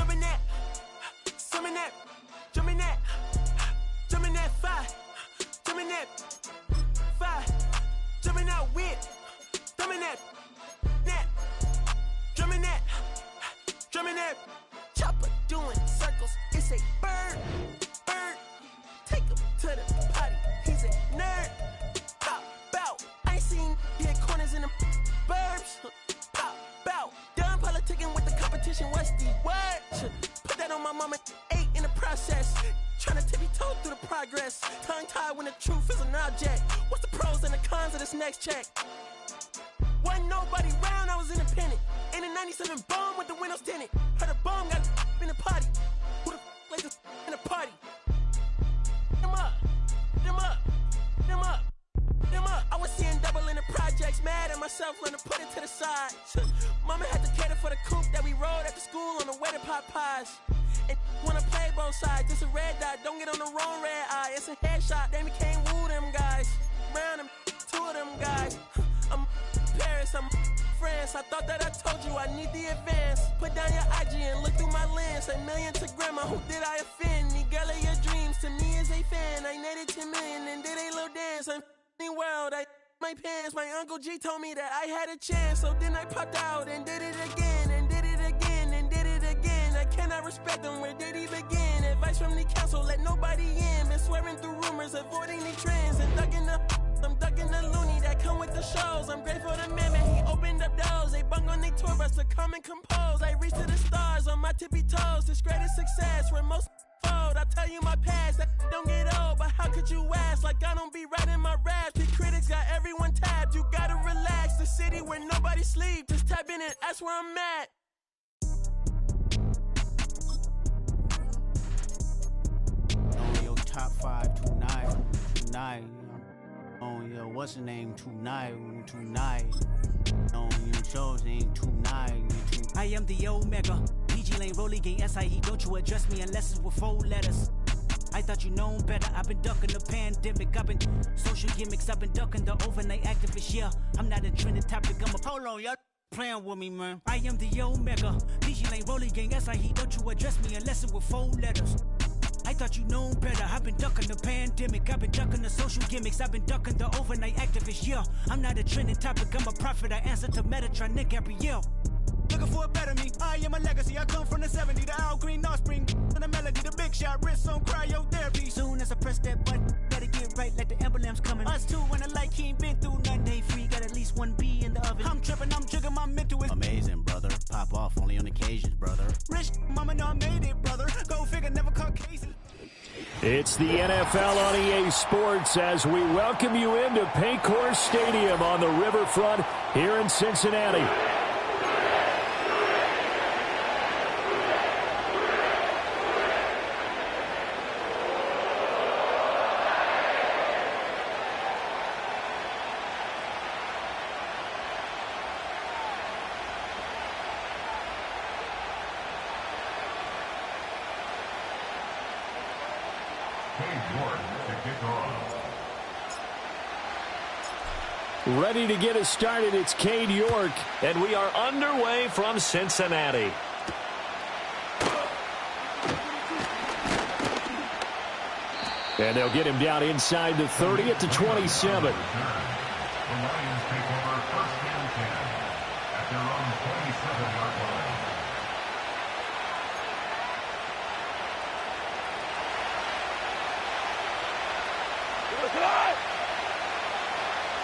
jumping that, swimming that, jumping that, jumping that 5, jumping that 5, jumping out with, drumming that, drumming that, drumming that. Chopper doing circles, it's a bird, take him to the potty, he's a nerd. Pop out, I ain't seen hit corners in the burbs. Pop out, done politicking with the competition, what's the word? Put that on my mama, 8 in the process. Tryna tippy-toe through the progress. Tongue-tied when the truth is an object. What's the pros and the cons of this next check? Wasn't nobody round, I was independent. In a 97 bomb with the windows tinted. Heard a bomb got in the party. Who the like this in the party? Them up, them up, them up, them up. I was seeing double in the projects, mad at myself, learn to put it to the side. Mama had to cater for the coupe that we rode after school on the way to pot pies. And wanna play both sides, it's a red dot, don't get on the wrong red eye. It's a headshot, they became woo them guys. Round them, 2 of them guys. I'm Paris, I'm France. I thought that I told you I need the advance. Put down your IG and look through my lens. A million to grandma, who did I offend? The girl of your dreams to me is a fan. I netted 10 million and did a little dance. I'm f***ing world, I my pants. My Uncle G told me that I had a chance. So then I popped out and did it again, and did it again, and did it again. I cannot respect them, where did he begin? Advice from the council, let nobody in. Been swearing through rumors, avoiding the trends. And I'm ducking the loony that come with the shows. I'm grateful to man, he opened up doors. They bung on their tour bus to come and compose. I reach to the stars on my tippy toes. This greatest success where most fold. I tell you my past, that don't get old. But how could you ask? Like I don't be writing my raps. The critics got everyone tapped. You gotta relax. The city where nobody sleep. Just tap in and that's where I'm at. On your top 5 tonight. On your what's the name tonight. On your shows ain't tonight. I am the Omega. PG Lane, Rolly Gang, SIE. Don't you address me unless it's with 4 letters. I thought you known better. I've been ducking the pandemic. I've been social gimmicks. I've been ducking the overnight activists. Yeah, I'm not a trending topic. I'm a hold on, y'all playing with me, man. I am the Omega. PG Lane, Rolly Gang, SIE. Don't you address me unless it's with 4 letters. I thought you known better. I've been ducking the pandemic. I've been ducking the social gimmicks. I've been ducking the overnight activists. Yeah, I'm not a trending topic. I'm a prophet. I answer to Metatron, Nick Gabrielle. Looking for a better me. I am a legacy. I come from the 70s. The Al Green offspring. And the melody, the big shot. Wrist on cryotherapy. Soon as I press that button, better get right like the emblem's coming. Us too, when the light he ain't been through nothing. Day free, got at least 1 B in the oven. I'm tripping, I'm jigging, my mental is amazing, brother. Pop off only on occasions, brother. Rich, mama know I made it, brother. Go figure, never caught cases. It's the NFL on EA Sports as we welcome you into Paycor Stadium on the riverfront here in Cincinnati. Ready to get us started, it's Cade York. And we are underway from Cincinnati. And they'll get him down inside the 30 at the 27.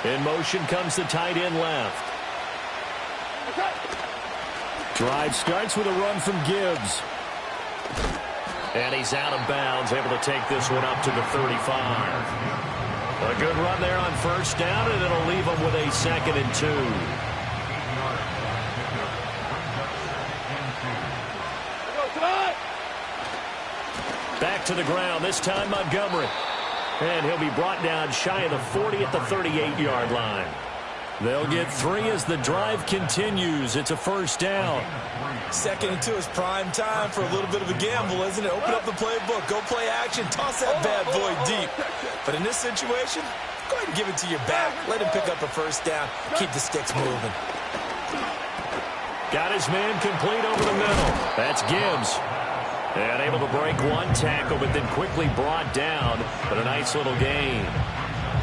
In motion comes the tight end left. Drive starts with a run from Gibbs. And he's out of bounds, able to take this one up to the 35. A good run there on first down, and it'll leave him with a 2nd and 2. Back to the ground, this time Montgomery. And he'll be brought down shy of the 40 at the 38-yard line. They'll get 3 as the drive continues. It's a first down. 2nd and 2 is prime time for a little bit of a gamble, isn't it? Open up the playbook, go play action, toss that bad boy deep. But in this situation, go ahead and give it to your back. Let him pick up a first down. Keep the sticks moving. Got his man complete over the middle. That's Gibbs. And able to break one tackle, but then quickly brought down. But a nice little gain.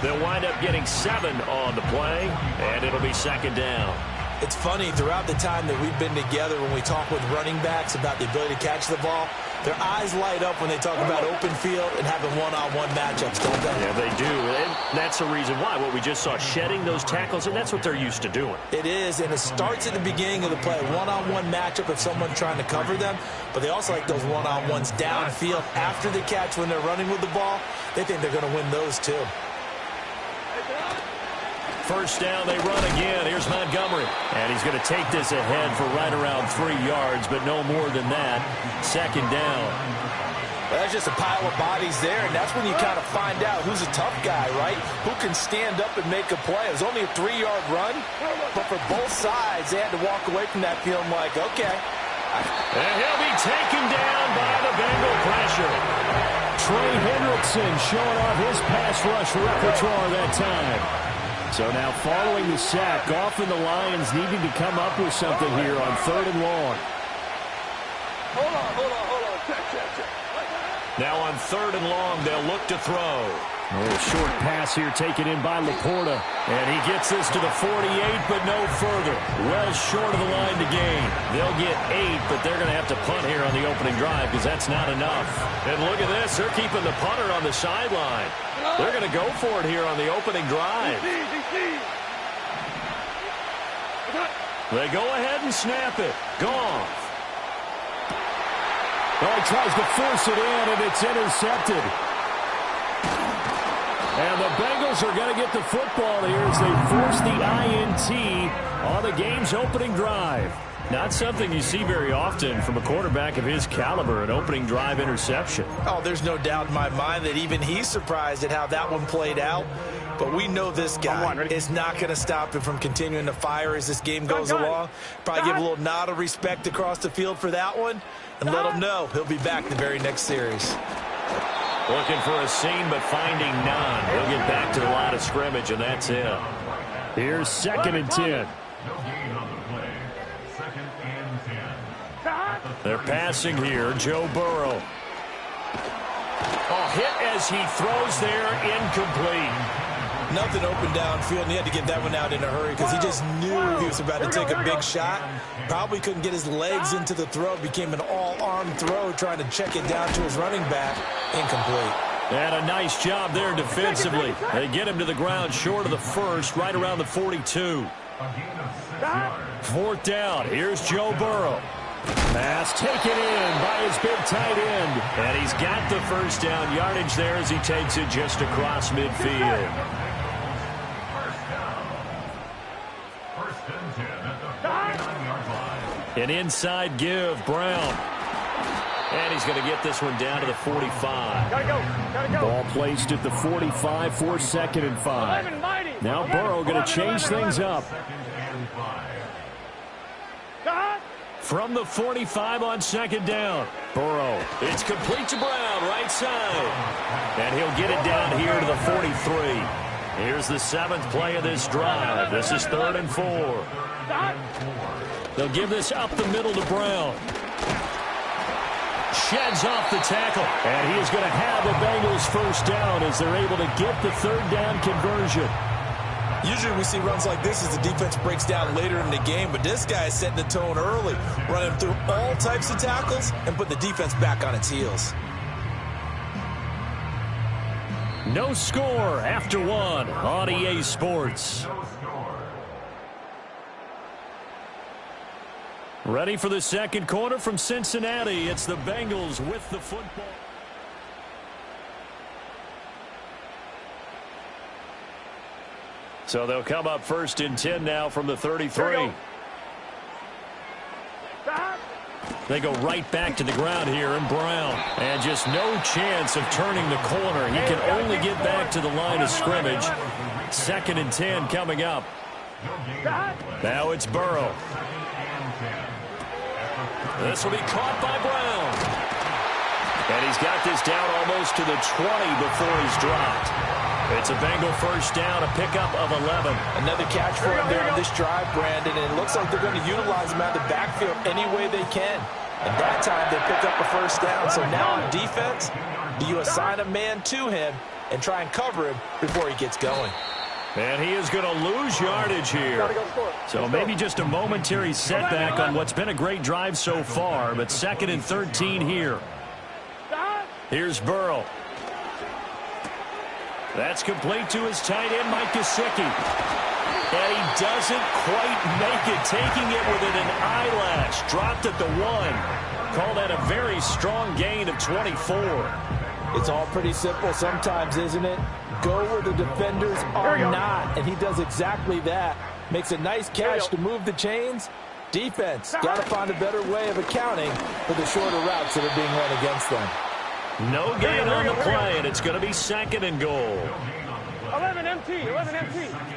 They'll wind up getting 7 on the play, and it'll be second down. It's funny, throughout the time that we've been together, when we talk with running backs about the ability to catch the ball, their eyes light up when they talk about open field and having one-on-one matchups, don't they? Yeah, they do. And that's the reason why. What we just saw, shedding those tackles, and that's what they're used to doing. It is, and it starts at the beginning of the play. One-on-one matchup if someone's trying to cover them, but they also like those one-on-ones downfield after the catch when they're running with the ball. They think they're going to win those too. First down, they run again. Here's Montgomery. And he's going to take this ahead for right around 3 yards, but no more than that. Second down. Well, that's just a pile of bodies there, and that's when you kind of find out who's a tough guy, right? Who can stand up and make a play. It was only a 3-yard run, but for both sides, they had to walk away from that feeling like, okay. And he'll be taken down by the Bengal pressure. Trey Hendrickson showing off his pass rush repertoire that time. So now following the sack, often the Lions needing to come up with something here on 3rd and long. Hold on. Check. Now on 3rd and long, they'll look to throw. A little short pass here taken in by Laporta. And he gets this to the 48, but no further. Well short of the line to gain. They'll get 8, but they're going to have to punt here on the opening drive because that's not enough. And look at this. They're keeping the punter on the sideline. They're going to go for it here on the opening drive. They go ahead and snap it. Goff. Oh, he tries to force it in, and it's intercepted. And the Bengals are going to get the football here as they force the INT on the game's opening drive. Not something you see very often from a quarterback of his caliber, an opening drive interception. Oh, there's no doubt in my mind that even he's surprised at how that one played out. But we know this guy is not going to stop him from continuing to fire as this game goes along. Probably give a little nod of respect across the field for that one and let him know he'll be back the very next series. Looking for a seam, but finding none. They'll get back to the line of scrimmage, and that's it. Here's 2nd and 10. They're passing here. Joe Burrow. Oh, hit as he throws there, incomplete. Nothing open downfield, and he had to get that one out in a hurry because he just knew he was about to take a big shot. Probably couldn't get his legs into the throw. Became an all-arm throw trying to check it down to his running back. Incomplete. And a nice job there defensively. They get him to the ground short of the first, right around the 42. 4th down. Here's Joe Burrow. Pass taken in by his big tight end. And he's got the first down yardage there as he takes it just across midfield. An inside give, Brown. And he's going to get this one down to the 45. Gotta go. Ball placed at the 45 for 2nd and 5. Now Burrow going to change things up. From the 45 on 2nd down. Burrow. It's complete to Brown, right side. And he'll get it down here to the 43. Here's the 7th play of this drive. This is 3rd and 4. They'll give this up the middle to Brown. Sheds off the tackle. And he is going to have the Bengals first down as they're able to get the 3rd down conversion. Usually we see runs like this as the defense breaks down later in the game, but this guy is setting the tone early, running through all types of tackles and put the defense back on its heels. No score after 1 on EA Sports. Ready for the second quarter from Cincinnati. It's the Bengals with the football. So they'll come up 1st and 10 now from the 33. They go right back to the ground here, and Brown. And just no chance of turning the corner. He can only get back to the line of scrimmage. 2nd and 10 coming up. Now it's Burrow. This will be caught by Brown. And he's got this down almost to the 20 before he's dropped. It's a Bengal first down, a pickup of 11. Another catch for him there on this drive, Brandon, and it looks like they're going to utilize him out of the backfield any way they can. And that time they pick up a first down. So now on defense, do you assign a man to him and try and cover him before he gets going? And he is going to lose yardage here. So maybe just a momentary setback on what's been a great drive so far, but 2nd and 13 here. Here's Burrow. That's complete to his tight end, Mike Gesicki. And he doesn't quite make it, taking it within an eyelash. Dropped at the 1. Call that a very strong gain of 24. It's all pretty simple sometimes, isn't it? Go where the defenders are not, and he does exactly that. Makes a nice catch to move the chains. Defense, got to find a better way of accounting for the shorter routes that are being run against them. No gain on the play, and it's going to be 2nd and goal. 11 MT,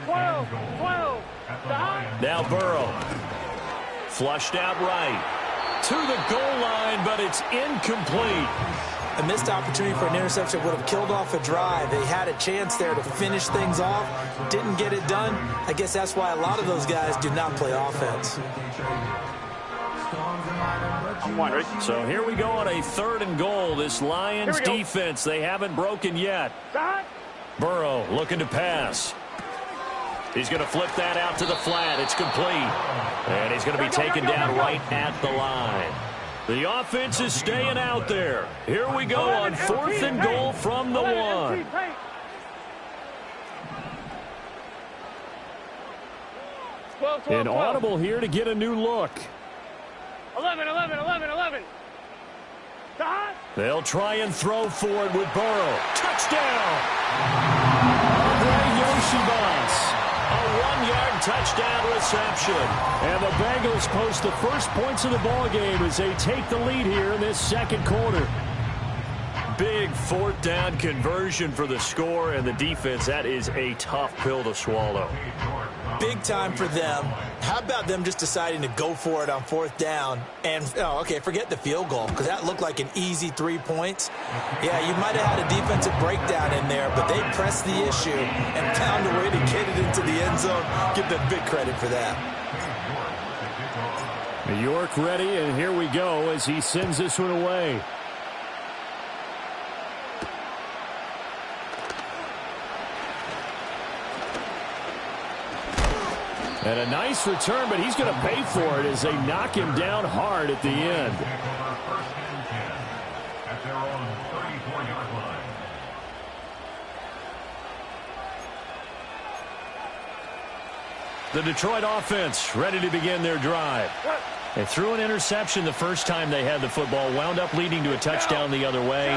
12. Now Burrow. Flushed out right. To the goal line, but it's incomplete. A missed opportunity for an interception would have killed off a drive. They had a chance there to finish things off. Didn't get it done. I guess that's why a lot of those guys do not play offense. So here we go on a 3rd and goal. This Lions defense, they haven't broken yet. Burrow looking to pass. He's going to flip that out to the flat. It's complete. And he's going to be taken down right at the line. The offense is staying out there. Here we go on 4th and goal from the 1. An audible here to get a new look. 11. They'll try and throw for it with Burrow. Touchdown! A 1-yard touchdown reception. And the Bengals post the first points of the ball game as they take the lead here in this 2nd quarter. Big 4th down conversion for the score, and the defense, that is a tough pill to swallow. Big time for them. How about them just deciding to go for it on 4th down? And, forget the field goal, because that looked like an easy 3 points. Yeah, you might have had a defensive breakdown in there, but they pressed the issue and found a way to get it into the end zone. Give them big credit for that. New York ready, and here we go as he sends this one away. And a nice return, but he's going to pay for it as they knock him down hard at the end. The Detroit offense ready to begin their drive. They threw an interception the first time they had the football, wound up leading to a touchdown the other way.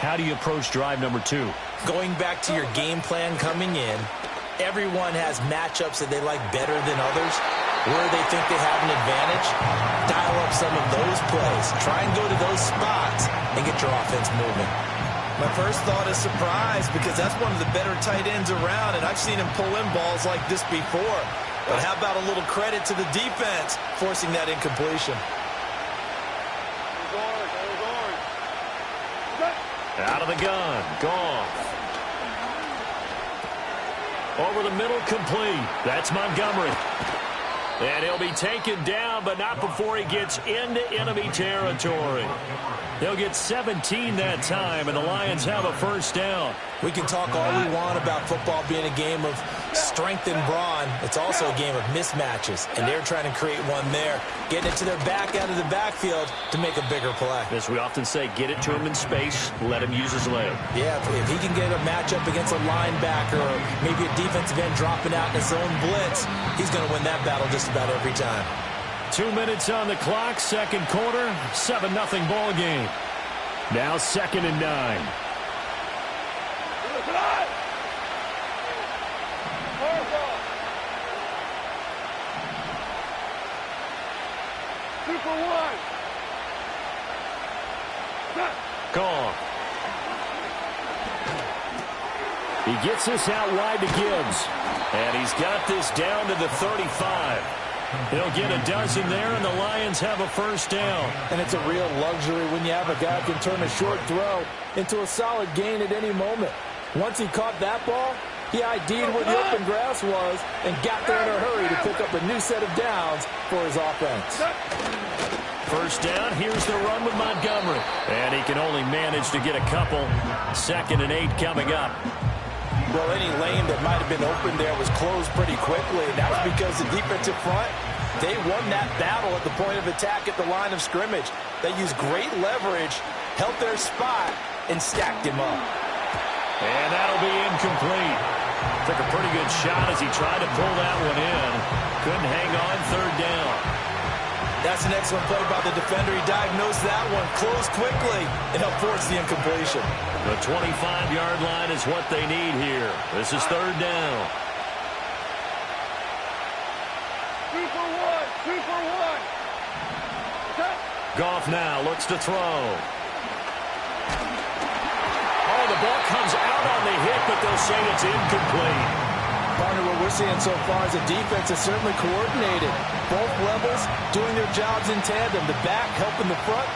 How do you approach drive number 2? Going back to your game plan coming in, everyone has matchups that they like better than others. Where they think they have an advantage, dial up some of those plays. Try and go to those spots and get your offense moving. My first thought is surprise, because that's one of the better tight ends around, and I've seen him pull in balls like this before. But how about a little credit to the defense forcing that incompletion? Out of the gun, Goff. Over the middle, complete. That's Montgomery. And he'll be taken down, but not before he gets into enemy territory. They'll get 17 that time, and the Lions have a first down. We can talk all we want about football being a game of strength and brawn. It's also a game of mismatches, and they're trying to create one there, getting it to their back out of the backfield to make a bigger play. As we often say, get it to him in space, let him use his leg. Yeah, if he can get a matchup against a linebacker or maybe a defensive end dropping out in his own blitz, he's going to win that battle just about every time. 2 minutes on the clock, 2nd quarter, 7-0 ball game. Now 2nd and 9. Gone. He gets this out wide to Gibbs. And he's got this down to the 35. He'll get a dozen there, and the Lions have a first down. And it's a real luxury when you have a guy who can turn a short throw into a solid gain at any moment. Once he caught that ball, he ID'd where the open grass was and got there in a hurry to pick up a new set of downs for his offense. first down. Here's the run with Montgomery. And he can only manage to get a couple. 2nd and 8 coming up. Well, any lane that might have been open there was closed pretty quickly, and that was because the defensive front, they won that battle at the point of attack at the line of scrimmage. They used great leverage, held their spot, and stacked him up. And that'll be incomplete. Took a pretty good shot as he tried to pull that one in. Couldn't hang on, 3rd down. That's an excellent play by the defender. He diagnosed that one, closed quickly, and helped force the incompletion. The 25-yard line is what they need here. This is 3rd down. 2 for 1. 2 for 1. Okay. Goff now looks to throw. Oh, the ball comes out on the hit, but they'll say it's incomplete. Partner, what we're seeing so far is the defense is certainly coordinated. Both levels doing their jobs in tandem. The back helping the front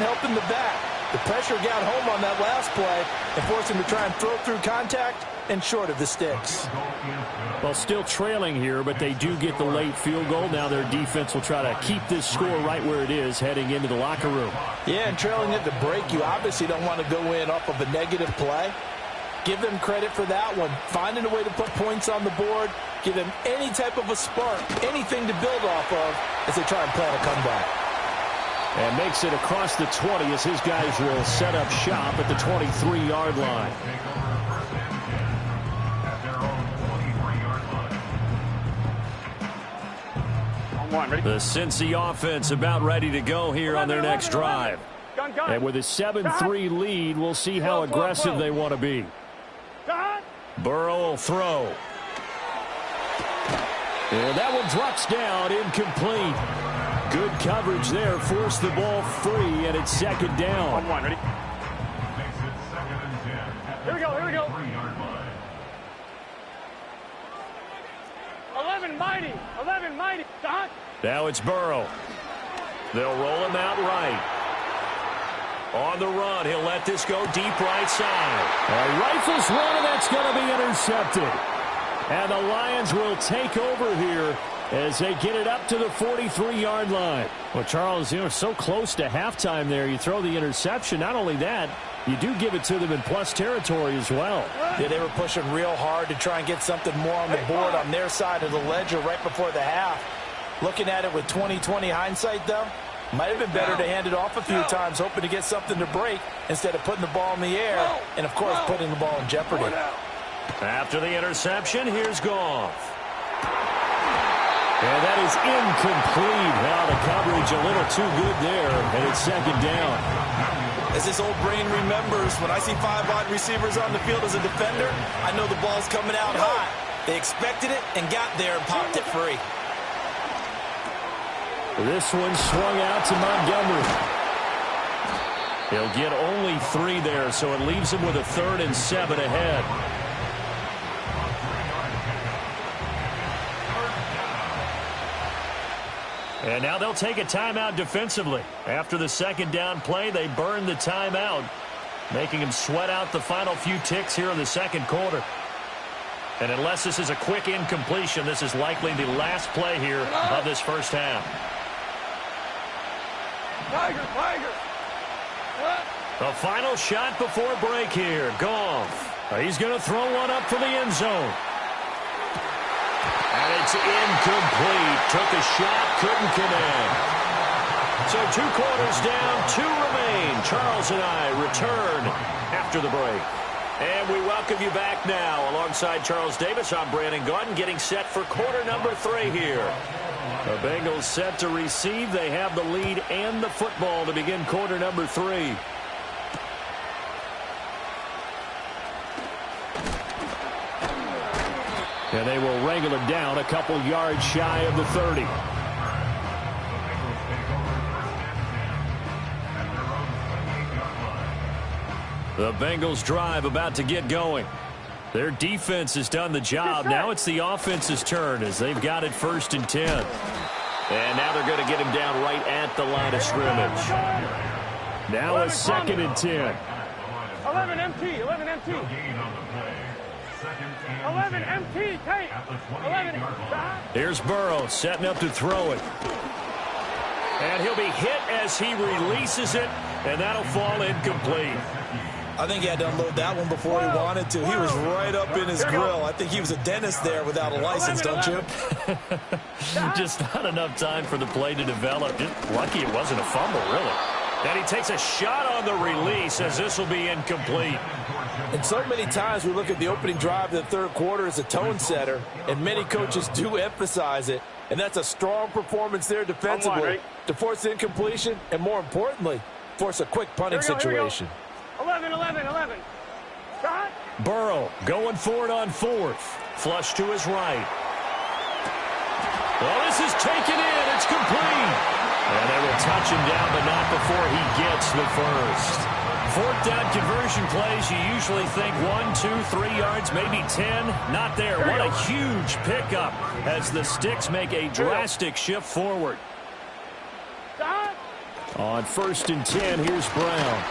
helping the back. The pressure got home on that last play and forced him to try and throw through contact and short of the sticks. Well, still trailing here, but they do get the late field goal. Now their defense will try to keep this score right where it is heading into the locker room. Yeah, and trailing at the break, you obviously don't want to go in off of a negative play. Give them credit for that one. Finding a way to put points on the board. Give them any type of a spark, anything to build off of as they try and plan a comeback. And makes it across the 20 as his guys will set up shop at the 23-yard line. The Cincy offense about ready to go here on their next drive. And with a 7-3 lead, we'll see how aggressive they want to be. Burrow will throw. And that one drops down, incomplete. Good coverage there, forced the ball free, and it's 2nd down. 1-1, ready? Here we go, here we go. 11 mighty, 11 mighty. Now it's Burrow. They'll roll him out right. On the run, he'll let this go deep right side. Rifles one, and that's going to be intercepted. And the Lions will take over here as they get it up to the 43-yard line. Well, Charles, so close to halftime there. You throw the interception. Not only that, you do give it to them in plus territory as well. Yeah, they were pushing real hard to try and get something more on the board on their side of the ledger right before the half. Looking at it with 20/20 hindsight, though, might have been better to hand it off a few times, hoping to get something to break instead of putting the ball in the air and, of course, putting the ball in jeopardy. After the interception, here's Goff. And that is incomplete. Now the coverage a little too good there, and it's 2nd down. As this old brain remembers, when I see 5 wide receivers on the field as a defender, I know the ball's coming out high. They expected it and got there and popped it free. This one swung out to Montgomery. He'll get only 3 there, so it leaves him with a 3rd and 7 ahead. And now they'll take a timeout defensively. After the 2nd down play, they burn the timeout, making him sweat out the final few ticks here in the 2nd quarter. And unless this is a quick incompletion, this is likely the last play here of this first half. Tiger, Tiger. The final shot before break here. Goff. He's going to throw one up for the end zone. And it's incomplete. Took a shot, couldn't connect. So 2 quarters down, 2 remain. Charles and I return after the break. And we welcome you back now. Alongside Charles Davis, I'm Brandon Gaudin, getting set for quarter number 3 here. The Bengals set to receive. They have the lead and the football to begin quarter number 3. And they will wrangle it down a couple yards shy of the 30. The Bengals drive about to get going. Their defense has done the job. Now it's the offense's turn as they've got it 1st and 10. And now they're going to get him down right at the line of scrimmage. Now it's 2nd and 10. 11 MT, 11 MT. 11 MT, take. 11. Here's Burrow setting up to throw it. And he'll be hit as he releases it, and that'll fall incomplete. I think he had to unload that one before he wanted to. He was right up in his grill. I think he was a dentist there without a license, don't you? Just not enough time for the play to develop. Just lucky it wasn't a fumble, really. And he takes a shot on the release as this will be incomplete. And so many times we look at the opening drive of the third quarter as a tone setter, and many coaches do emphasize it. And that's a strong performance there defensively to force incompletion and, more importantly, force a quick punting situation. 11. Shot. Burrow going for it on fourth. Flush to his right. Well, this is taken in. It's complete. And they will touch him down, but not before he gets the first. Fourth down conversion plays, you usually think 1, 2, 3 yards, maybe 10. Not there. What a huge pickup as the Sticks make a drastic shift forward. Shot. On 1st and 10, here's Brown.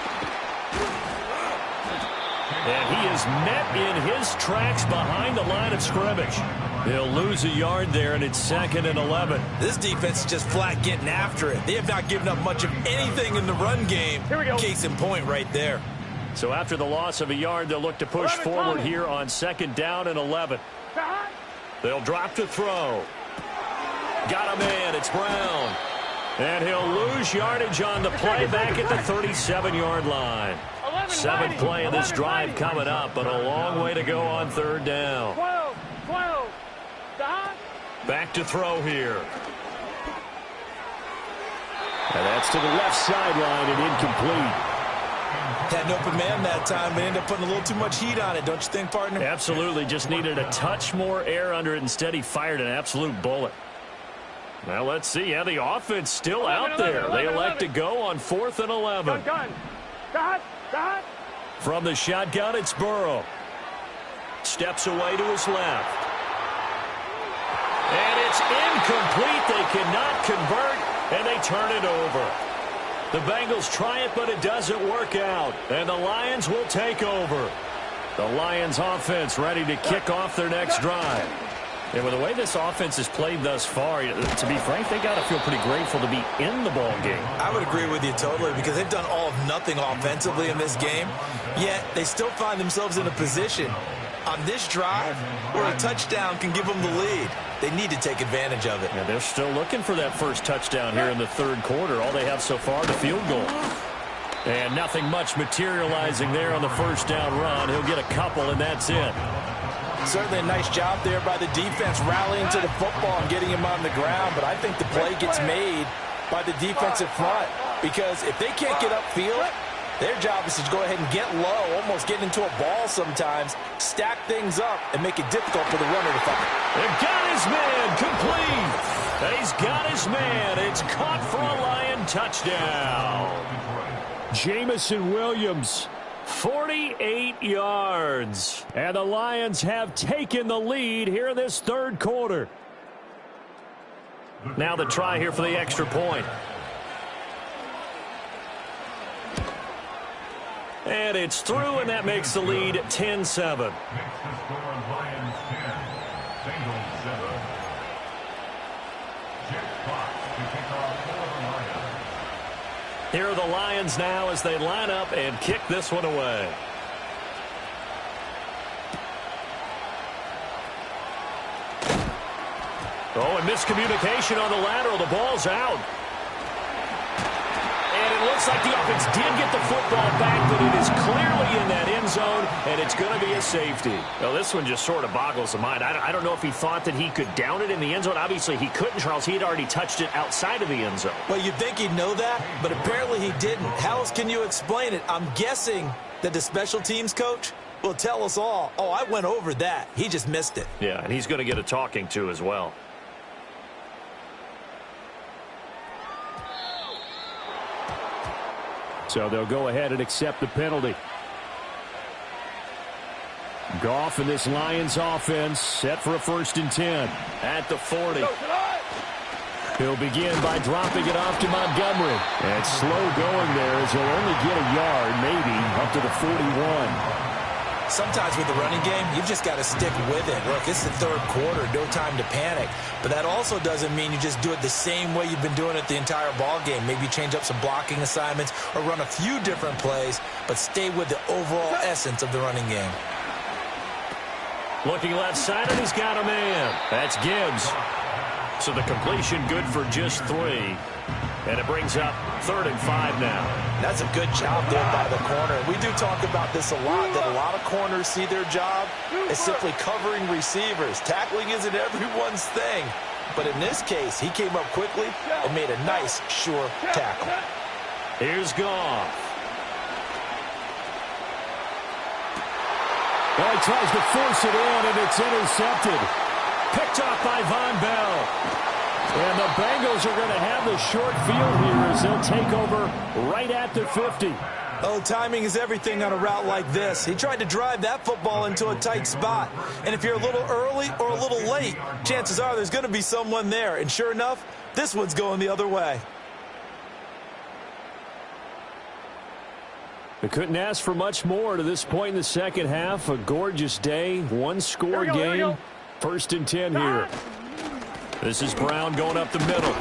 And he is met in his tracks behind the line of scrimmage. He'll lose a yard there, and it's 2nd and 11. This defense is just flat getting after it. They have not given up much of anything in the run game. Here we go. Case in point right there. So after the loss of a yard, they'll look to push forward here on 2nd down and 11. Shot. They'll drop to throw. Got him in. It's Brown. And he'll lose yardage on the play back at the 37-yard line. 7th play of this drive coming up, but a long way to go on 3rd down. 12. Shot. Back to throw here. And that's to the left sideline and incomplete. Had an open man that time, but ended up putting a little too much heat on it, don't you think, partner? Absolutely. Just needed a touch more air under it. Instead, he fired an absolute bullet. Well, let's see. Yeah, the offense still out there. They elect to go on 4th and 11. Shotgun. Shot. From the shotgun, it's Burrow. Steps away to his left. And it's incomplete. They cannot convert, and they turn it over. The Bengals try it, but it doesn't work out. And the Lions will take over. The Lions offense ready to kick off their next drive. And with the way this offense has played thus far, to be frank, they got to feel pretty grateful to be in the ball game. I would agree with you totally because they've done all of nothing offensively in this game, yet they still find themselves in a position on this drive where a touchdown can give them the lead. They need to take advantage of it. Yeah, they're still looking for that first touchdown here in the 3rd quarter. All they have so far, the field goal. And nothing much materializing there on the 1st down run. He'll get a couple, and that's it. Certainly a nice job there by the defense rallying to the football and getting him on the ground, but I think the play gets made by the defensive front because if they can't get upfield, their job is to go ahead and get low, almost get into a ball sometimes, stack things up, and make it difficult for the runner to find. They've got his man complete. He's got his man. It's caught for a Lion touchdown. Jamison Williams, 48 yards. And the Lions have taken the lead here in this 3rd quarter. Now the try here for the extra point. And it's through, and that makes the lead 10-7. Here are the Lions now as they line up and kick this one away. Oh, and miscommunication on the lateral. The ball's out. And it looks like the offense did get the football back, but it is clearly in that end zone, and it's going to be a safety. Well, this one just sort of boggles the mind. I don't know if he thought that he could down it in the end zone. Obviously, he couldn't, Charles. He had already touched it outside of the end zone. Well, you'd think he'd know that, but apparently he didn't. How else can you explain it? I'm guessing that the special teams coach will tell us all, oh, I went over that. He just missed it. Yeah, and he's going to get a talking to as well. so they'll go ahead and accept the penalty. Goff and this Lions offense set for a 1st and 10 at the 40. He'll begin by dropping it off to Montgomery. And slow going there as he'll only get a yard, maybe, up to the 41. Sometimes with the running game, you've just got to stick with it. Look, it's the third quarter, no time to panic. But that also doesn't mean you just do it the same way you've been doing it the entire ball game. Maybe change up some blocking assignments or run a few different plays, but stay with the overall essence of the running game. Looking left side, and he's got a man. That's Gibbs. So the completion good for just 3. And it brings up 3rd and 5 now. That's a good job there by the corner. We do talk about this a lot, that a lot of corners see their job as simply covering receivers. Tackling isn't everyone's thing. But in this case, he came up quickly and made a nice, sure tackle. Here's Goff. Well, he tries to force it in, and it's intercepted. Picked off by Von Bell. And the Bengals are going to have the short field here as they'll take over right at the 50. Oh, timing is everything on a route like this. He tried to drive that football into a tight spot. And if you're a little early or a little late, chances are there's going to be someone there. And sure enough, this one's going the other way. They couldn't ask for much more to this point in the second half. A gorgeous day, one-score game. 1st and 10 here. This is Brown going up the middle.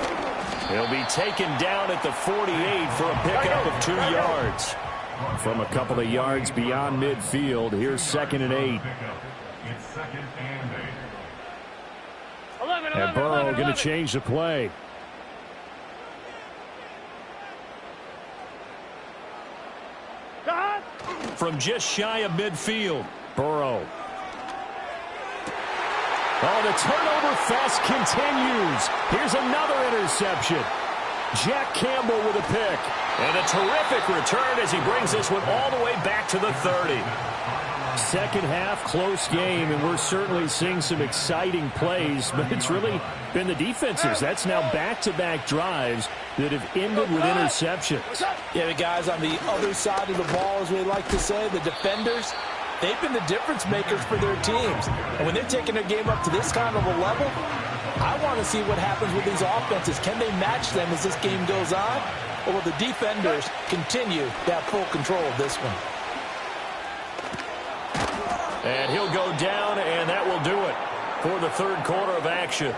He'll be taken down at the 48 for a pickup of 2 yards. From a couple of yards beyond midfield, here's 2nd and 8. And Burrow going to change the play. From just shy of midfield, Burrow. Oh, the turnover fest continues. Here's another interception. Jack Campbell with a pick. And a terrific return as he brings this one all the way back to the 30. Second half, close game, and we're certainly seeing some exciting plays, but it's really been the defenses. That's now back-to-back drives that have ended with interceptions. Yeah, the guys on the other side of the ball, as we like to say, the defenders, they've been the difference makers for their teams. And when they're taking their game up to this kind of a level, I want to see what happens with these offenses. Can they match them as this game goes on? Or will the defenders continue to have full control of this one? And he'll go down, and that will do it for the third quarter of action.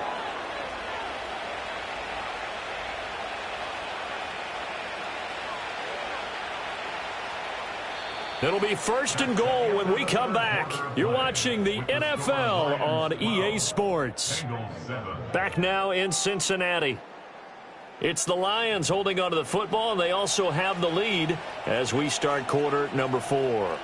It'll be 1st and goal when we come back. You're watching the NFL on EA Sports. Back now in Cincinnati. It's the Lions holding onto the football, and they also have the lead as we start quarter number 4.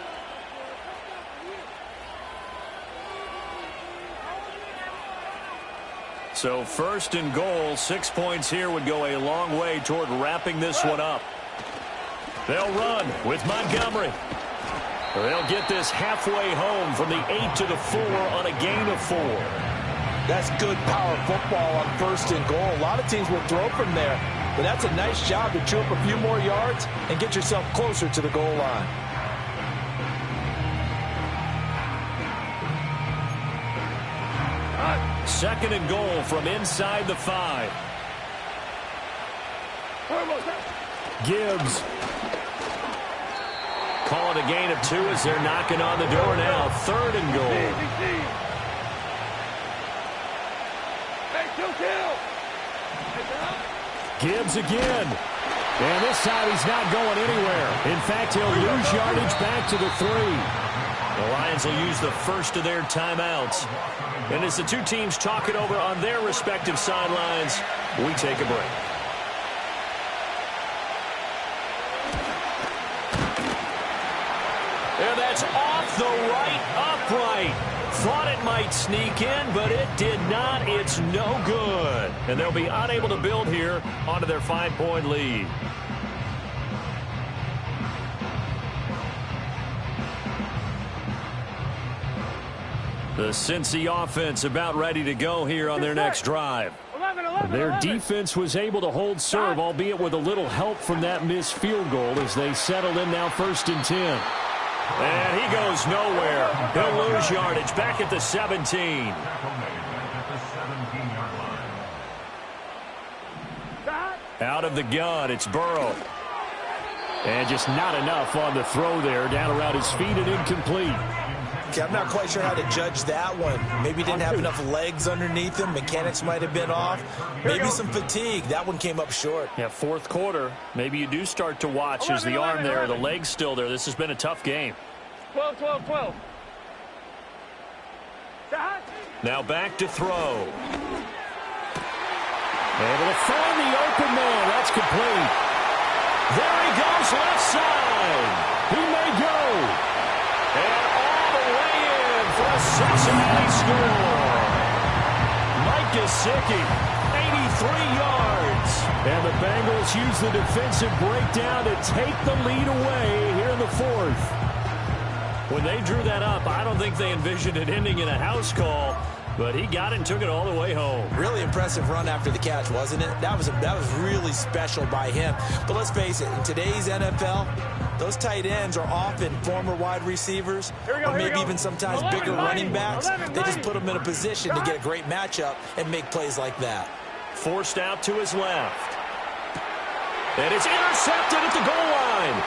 So 1st and goal, 6 points here would go a long way toward wrapping this one up. They'll run with Montgomery. They'll get this halfway home from the 8 to the 4 on a gain of 4. That's good power football on 1st and goal. A lot of teams will throw from there, but that's a nice job to chew up a few more yards and get yourself closer to the goal line. Second and goal from inside the 5. Gibbs. Call it a gain of 2 as they're knocking on the door now. 3rd and goal. Gibbs again. And this time he's not going anywhere. In fact, he'll lose yardage back to the 3. The Lions will use the first of their timeouts. And as the two teams talk it over on their respective sidelines, we take a break. And that's off the right upright. Thought it might sneak in, but it did not. It's no good. And they'll be unable to build here onto their 5-point lead. The Cincy offense about ready to go here on their next drive. Their defense was able to hold serve, albeit with a little help from that missed field goal as they settled in now 1st and 10. And he goes nowhere. He'll lose yardage back at the 17. Out of the gun, it's Burrow. And just not enough on the throw there, down around his feet and incomplete. Okay, I'm not quite sure how to judge that one. Maybe he didn't have enough legs underneath him. Mechanics might have been off. Maybe some fatigue. That one came up short. Yeah, fourth quarter. Maybe you do start to watch as the arm there, the leg's still there. This has been a tough game. 12, 12, 12. Now back to throw. Able to find the open man. That's complete. There he goes, left side. He may go. And all the way in for a Cincinnati score. Mike Gesicki, 83 yards. And the Bengals use the defensive breakdown to take the lead away here in the fourth. When they drew that up, I don't think they envisioned it ending in a house call, but he got it and took it all the way home. Really impressive run after the catch, wasn't it? That was really special by him. But let's face it, in today's NFL, those tight ends are often former wide receivers or maybe even sometimes bigger running backs. They just put them in a position to get a great matchup and make plays like that. Forced out to his left. And it's intercepted at the goal line.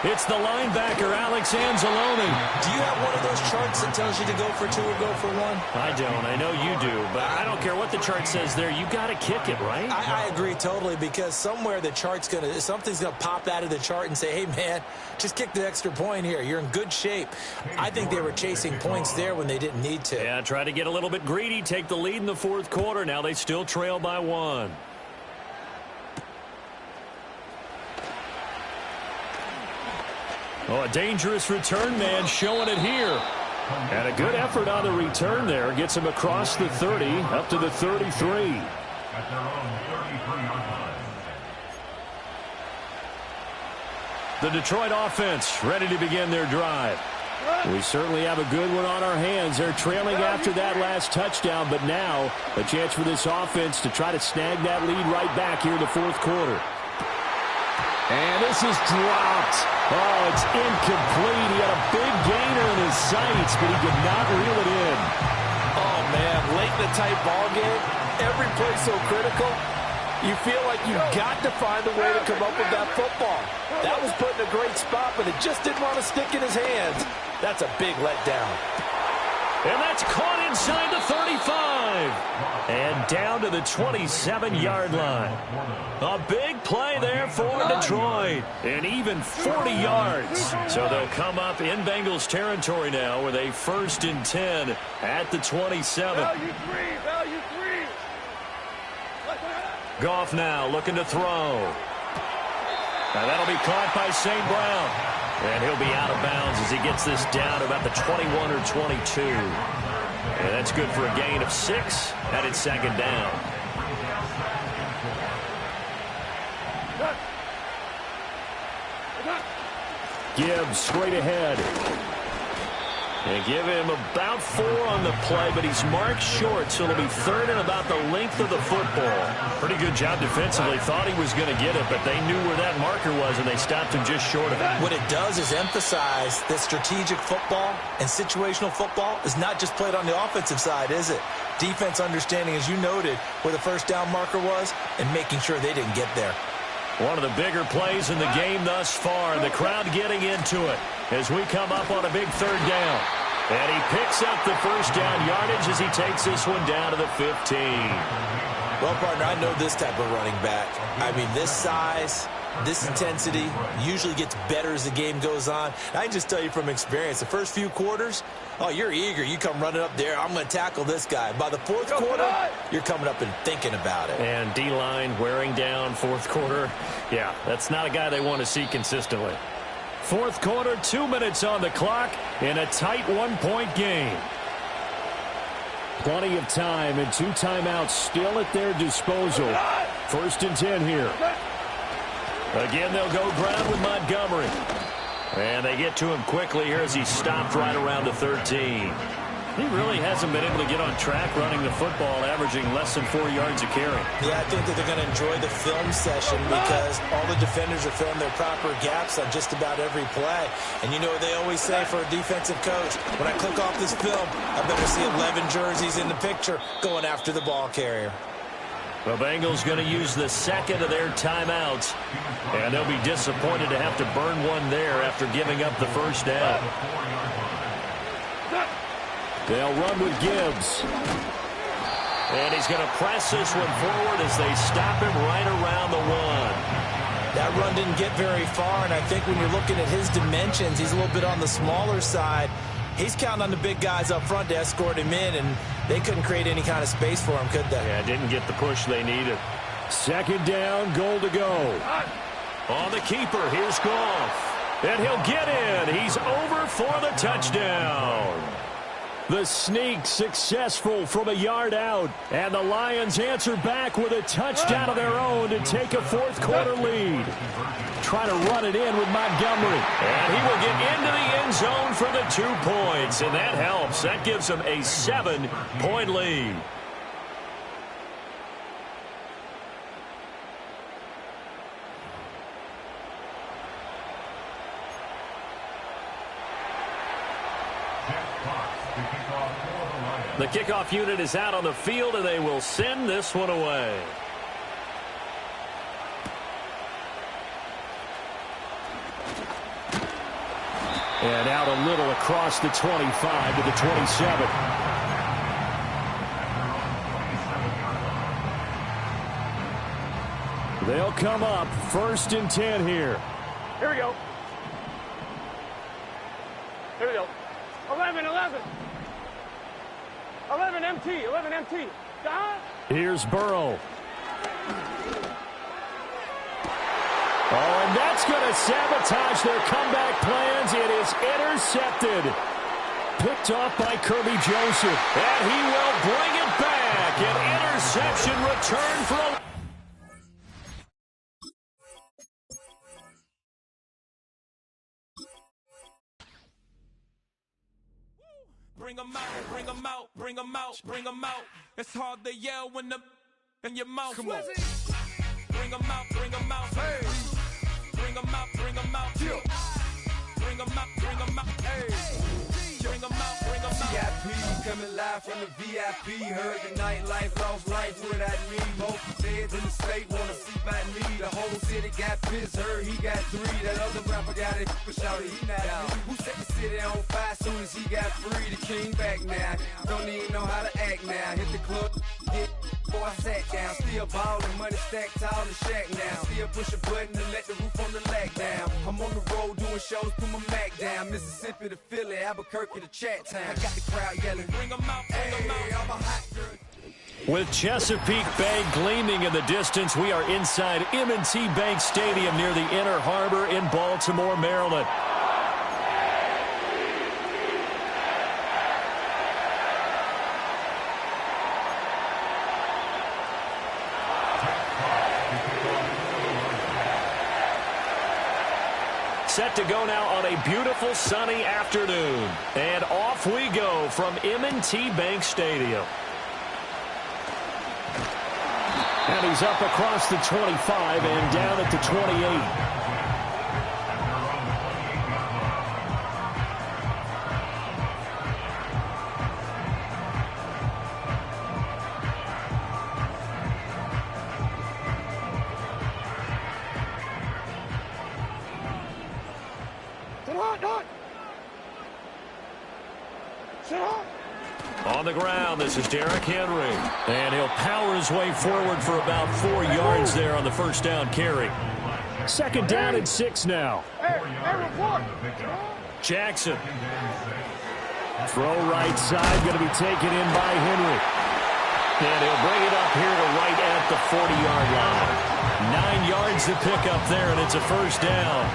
It's the linebacker, Alex Anzalone. Do you have one of those charts that tells you to go for two or go for one? I don't. I know you do. But I don't care what the chart says there. You got to kick it, right? I agree totally, because somewhere the chart's something's going to pop out of the chart and say, hey, man, just kick the extra point here. You're in good shape. I think they were chasing points there when they didn't need to. Yeah, try to get a little bit greedy, take the lead in the fourth quarter. Now they still trail by 1. Oh, a dangerous return man showing it here. And a good effort on the return there. Gets him across the 30, up to the 33. The Detroit offense ready to begin their drive. We certainly have a good one on our hands. They're trailing after that last touchdown, but now a chance for this offense to try to snag that lead right back here in the fourth quarter. And this is dropped. Oh, it's incomplete. He had a big gainer in his sights, but he could not reel it in. Oh, man, late in the tight ball game, every play so critical, you feel like you've got to find a way to come up with that football. That was put in a great spot, but it just didn't want to stick in his hands. That's a big letdown. And that's caught inside the 35. And down to the 27-yard line. A big play there for Detroit. And even 40 yards. So they'll come up in Bengals territory now with a 1st and 10 at the 27. Value three. Goff now looking to throw. Now that'll be caught by St. Brown. And he'll be out of bounds as he gets this down to about the 21 or 22. And that's good for a gain of 6, and it's 2nd down. Gibbs straight ahead. And give him about 4 on the play, but he's marked short, so it'll be 3rd and about the length of the football. Pretty good job defensively. Thought he was going to get it, but they knew where that marker was, and they stopped him just short of it. What it does is emphasize that strategic football and situational football is not just played on the offensive side, is it? Defense understanding, as you noted, where the 1st down marker was and making sure they didn't get there. One of the bigger plays in the game thus far. The crowd getting into it as we come up on a big 3rd down. And he picks up the 1st down yardage as he takes this one down to the 15. Well, partner, I know this type of running back. I mean, this size, this intensity usually gets better as the game goes on. I can just tell you from experience, the first few quarters, oh, you're eager. You come running up there. I'm going to tackle this guy. By the 4th quarter, you're coming up and thinking about it. And D-line wearing down 4th quarter. Yeah, that's not a guy they want to see consistently. 4th quarter, 2 minutes on the clock in a tight 1-point game. Plenty of time and 2 timeouts still at their disposal. 1st and 10 here. Again, they'll go ground with Montgomery. And they get to him quickly here as he stopped right around the 13. He really hasn't been able to get on track running the football, averaging less than 4 yards a carry. Yeah, I think that they're going to enjoy the film session because all the defenders are filling their proper gaps on just about every play. And you know what they always say for a defensive coach? When I click off this film, I better see 11 jerseys in the picture going after the ball carrier. The Bengals going to use the 2nd of their timeouts. And they'll be disappointed to have to burn one there after giving up the 1st down. They'll run with Gibbs. And he's going to press this one forward as they stop him right around the 1. That run didn't get very far, and I think when you're looking at his dimensions, he's a little bit on the smaller side. He's counting on the big guys up front to escort him in, and they couldn't create any kind of space for him, could they? Yeah, didn't get the push they needed. Second down, goal to go. On the keeper, here's Goff. And he'll get in. He's over for the touchdown. The sneak successful from a yard out. And the Lions answer back with a touchdown of their own to take a fourth-quarter lead. Try to run it in with Montgomery. And he will get into the end zone for the 2 points. And that helps. That gives them a 7-point lead. The kickoff unit is out on the field, and they will send this one away. And out a little across the 25 to the 27. They'll come up 1st and 10 here. Here we go. Here we go. 11. 11 MT. Here's Burrow. Oh, and that's going to sabotage their comeback plans. It is intercepted. Picked off by Kirby Joseph. And he will bring it back. An interception return for a... Bring 'em out, bring 'em out, bring 'em out, bring 'em out. It's hard to yell when the in your mouth. Come on. Bring 'em out, bring 'em out. Hey. Bring 'em out, bring 'em out. Yeah. Bring 'em out, bring 'em out. Hey. Bring 'em out, bring 'em out. VIP coming live from the VIP. Heard the nightlife, lost life without me. Most feds in the state wanna see by me. The whole city got pissed, heard he got 3. That other rapper got it, but shouted he not me. Who set the city on fire soon as he got free? The king back now, don't even know how to act now. Hit the club, hit, boy I sat down. Still ballin', money stacked tall and shack now. Still push a button to let the roof on the lag down. I'm on the road doing shows, put my Mac down. Mississippi to Philly, Albuquerque to Chat Town. I got the crowd yelling, bring 'em out, bring 'em out. I'm a hot girl. With Chesapeake Bay gleaming in the distance, we are inside M&T Bank Stadium near the Inner Harbor in Baltimore, Maryland. Set to go now on a beautiful sunny afternoon. And off we go from M&T Bank Stadium. And he's up across the 25 and down at the 28. On the ground, this is Derrick Henry. And he'll power his way forward for about 4 yards there on the first down carry. Second down and 6 now. Jackson. Throw right side, going to be taken in by Henry. And he'll bring it up here to right at the 40-yard line. 9 yards to pick up there, and it's a first down.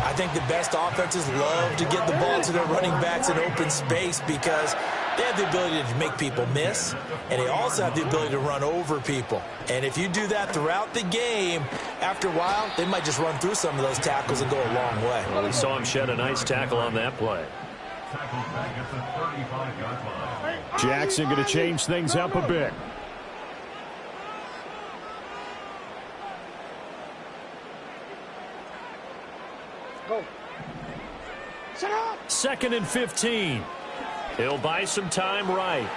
I think the best offenses love to get the ball to their running backs in open space because they have the ability to make people miss, and they also have the ability to run over people. And if you do that throughout the game, after a while, they might just run through some of those tackles and go a long way. Well, we saw him shed a nice tackle on that play. Jackson going to change things up a bit. Go. Second and 15. He'll buy some time right.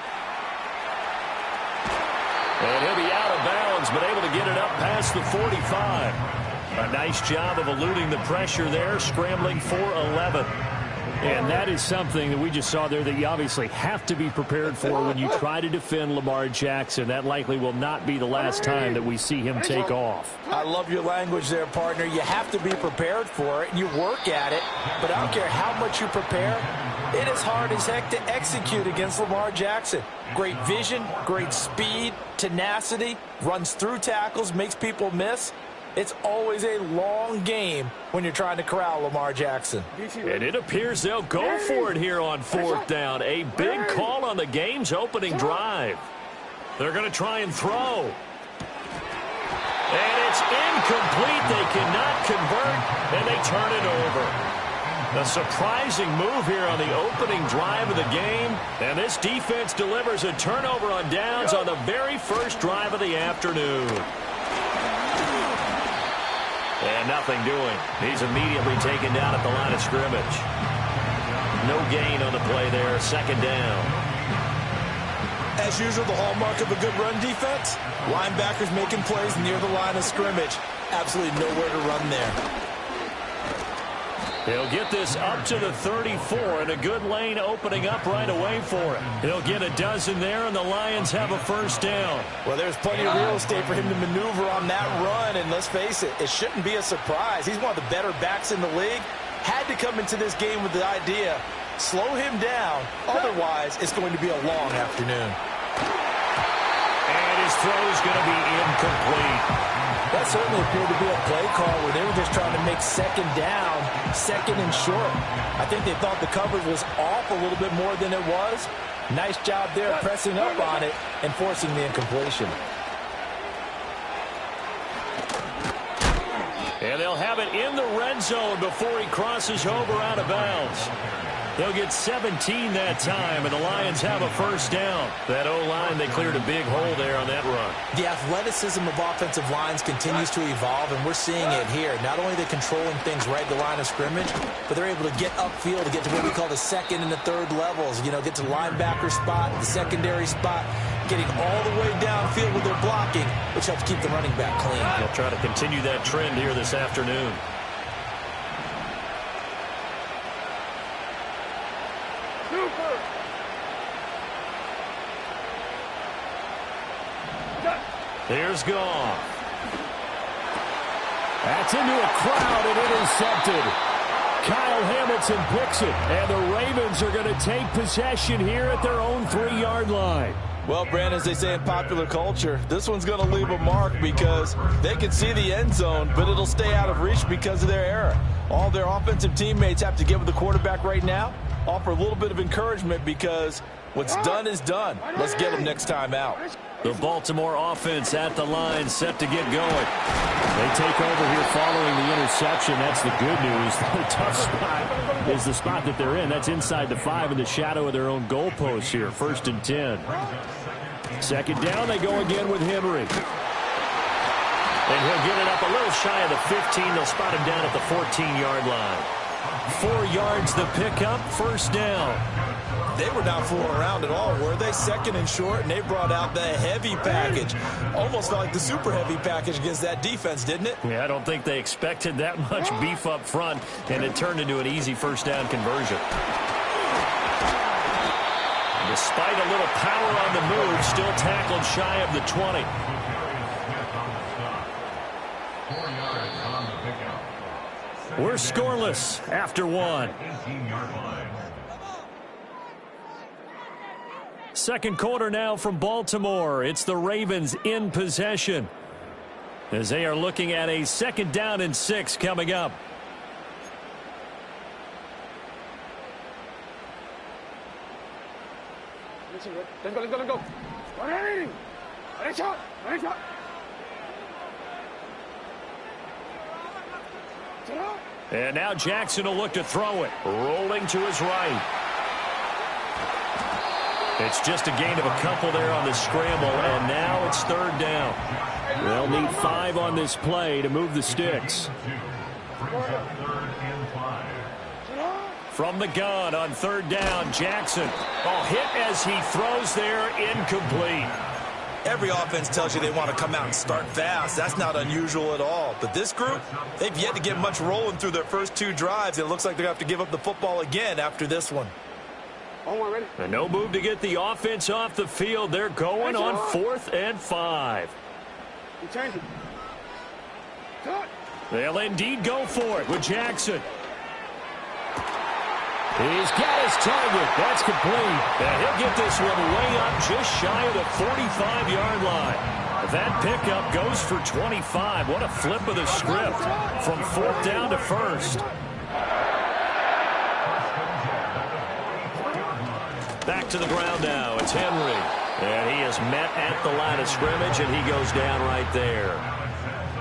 And he'll be out of bounds, but able to get it up past the 45. A nice job of eluding the pressure there, scrambling for 11. And that is something that we just saw there that you obviously have to be prepared for when you try to defend Lamar Jackson. That likely will not be the last time that we see him take off. I love your language there, partner. You have to be prepared for it, and you work at it. But I don't care how much you prepare, it is hard as heck to execute against Lamar Jackson. Great vision, great speed, tenacity, runs through tackles, makes people miss. It's always a long game when you're trying to corral Lamar Jackson. And it appears they'll go for it here on 4th down. A big call on the game's opening drive. They're going to try and throw. And it's incomplete. They cannot convert, and they turn it over. A surprising move here on the opening drive of the game. And this defense delivers a turnover on downs on the very first drive of the afternoon. And nothing doing. He's immediately taken down at the line of scrimmage. No gain on the play there. 2nd down. As usual, the hallmark of a good run defense, linebackers making plays near the line of scrimmage. Absolutely nowhere to run there. He'll get this up to the 34, and a good lane opening up right away for him. He'll get a dozen there, and the Lions have a 1st down. Well, there's plenty of real estate for him to maneuver on that run, and let's face it, it shouldn't be a surprise. He's one of the better backs in the league. Had to come into this game with the idea, slow him down, otherwise it's going to be a long afternoon. And his throw is going to be incomplete. That certainly appeared to be a play call where they were just trying to make 2nd down, 2nd and short. I think they thought the coverage was off a little bit more than it was. Nice job there pressing up on it and forcing the incompletion. And they'll have it in the red zone before he crosses over out of bounds. They'll get 17 that time, and the Lions have a 1st down. That O-line, they cleared a big hole there on that run. The athleticism of offensive lines continues to evolve, and we're seeing it here. Not only are they controlling things right at the line of scrimmage, but they're able to get upfield to get to what we call the 2nd and the 3rd levels. You know, get to the linebacker spot, the secondary spot, getting all the way downfield with their blocking, which helps keep the running back clean. They'll try to continue that trend here this afternoon. Here's Goff. That's into a crowd and intercepted. Kyle Hamilton picks it, and the Ravens are going to take possession here at their own 3-yard line. Well, Brandon, as they say in popular culture, this one's going to leave a mark because they can see the end zone, but it'll stay out of reach because of their error. All their offensive teammates have to get with the quarterback right now, offer a little bit of encouragement because what's done is done. Let's get them next time out. The Baltimore offense at the line, set to get going. They take over here following the interception. That's the good news. The tough spot is the spot that they're in. That's inside the 5 in the shadow of their own goalpost here. 1st and 10. 2nd down, they go again with Henry. And he'll get it up a little shy of the 15. They'll spot him down at the 14-yard line. 4 yards the pickup, 1st down. They were not fooling around at all, were they? 2nd and short, and they brought out the heavy package. Almost like the super heavy package against that defense, didn't it? Yeah, I don't think they expected that much beef up front, and it turned into an easy 1st down conversion. Despite a little power on the move, still tackled shy of the 20. 4 yards on the pickup. We're scoreless after 1. 18-yard line. 2nd quarter now from Baltimore. It's the Ravens in possession as they are looking at a 2nd down and 6 coming up. Let's go. And now Jackson will look to throw it. Rolling to his right. It's just a gain of a couple there on the scramble, and now it's 3rd down. They'll need 5 on this play to move the sticks. From the gun on 3rd down, Jackson. Oh, hit as he throws there, incomplete. Every offense tells you they want to come out and start fast. That's not unusual at all. But this group, they've yet to get much rolling through their first 2 drives. It looks like they're going to have to give up the football again after this one. And no move to get the offense off the field. They're going on 4th and 5. They'll indeed go for it with Jackson. He's got his target. That's complete. And he'll get this one way up just shy of the 45-yard line. That pickup goes for 25. What a flip of the script from 4th down to 1st. Back to the ground now. It's Henry. And he is met at the line of scrimmage, and he goes down right there.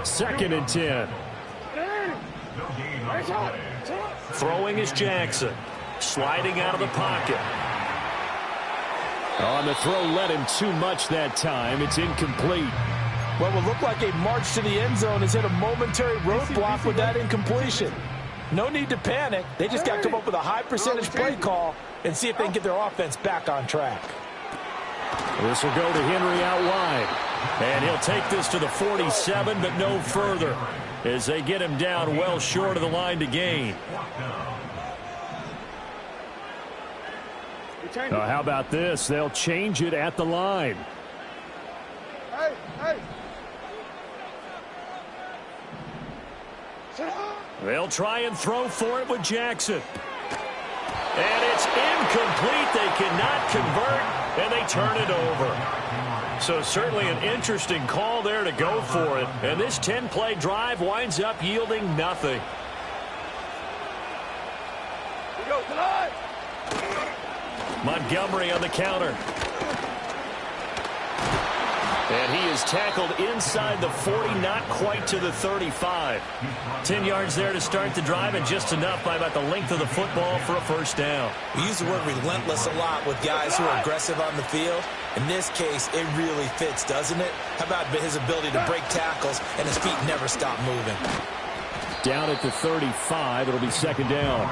2nd and 10. Throwing is Jackson. Sliding out of the pocket. On the throw, led him too much that time. It's incomplete. What will look like a march to the end zone has hit a momentary roadblock with that incompletion. No need to panic. They just got to come up with a high percentage play call and see if they can get their offense back on track. This will go to Henry out wide. And he'll take this to the 47, but no further, as they get him down well short of the line to gain. How about this? They'll change it at the line. They'll try and throw for it with Jackson. And it's incomplete. They cannot convert, and they turn it over. So certainly an interesting call there to go for it. And this 10-play drive winds up yielding nothing. Montgomery on the counter. And he is tackled inside the 40, not quite to the 35. 10 yards there to start the drive, and just enough by about the length of the football for a first down. We use the word relentless a lot with guys who are aggressive on the field. In this case, it really fits, doesn't it? How about his ability to break tackles and his feet never stop moving? Down at the 35, it'll be 2nd down.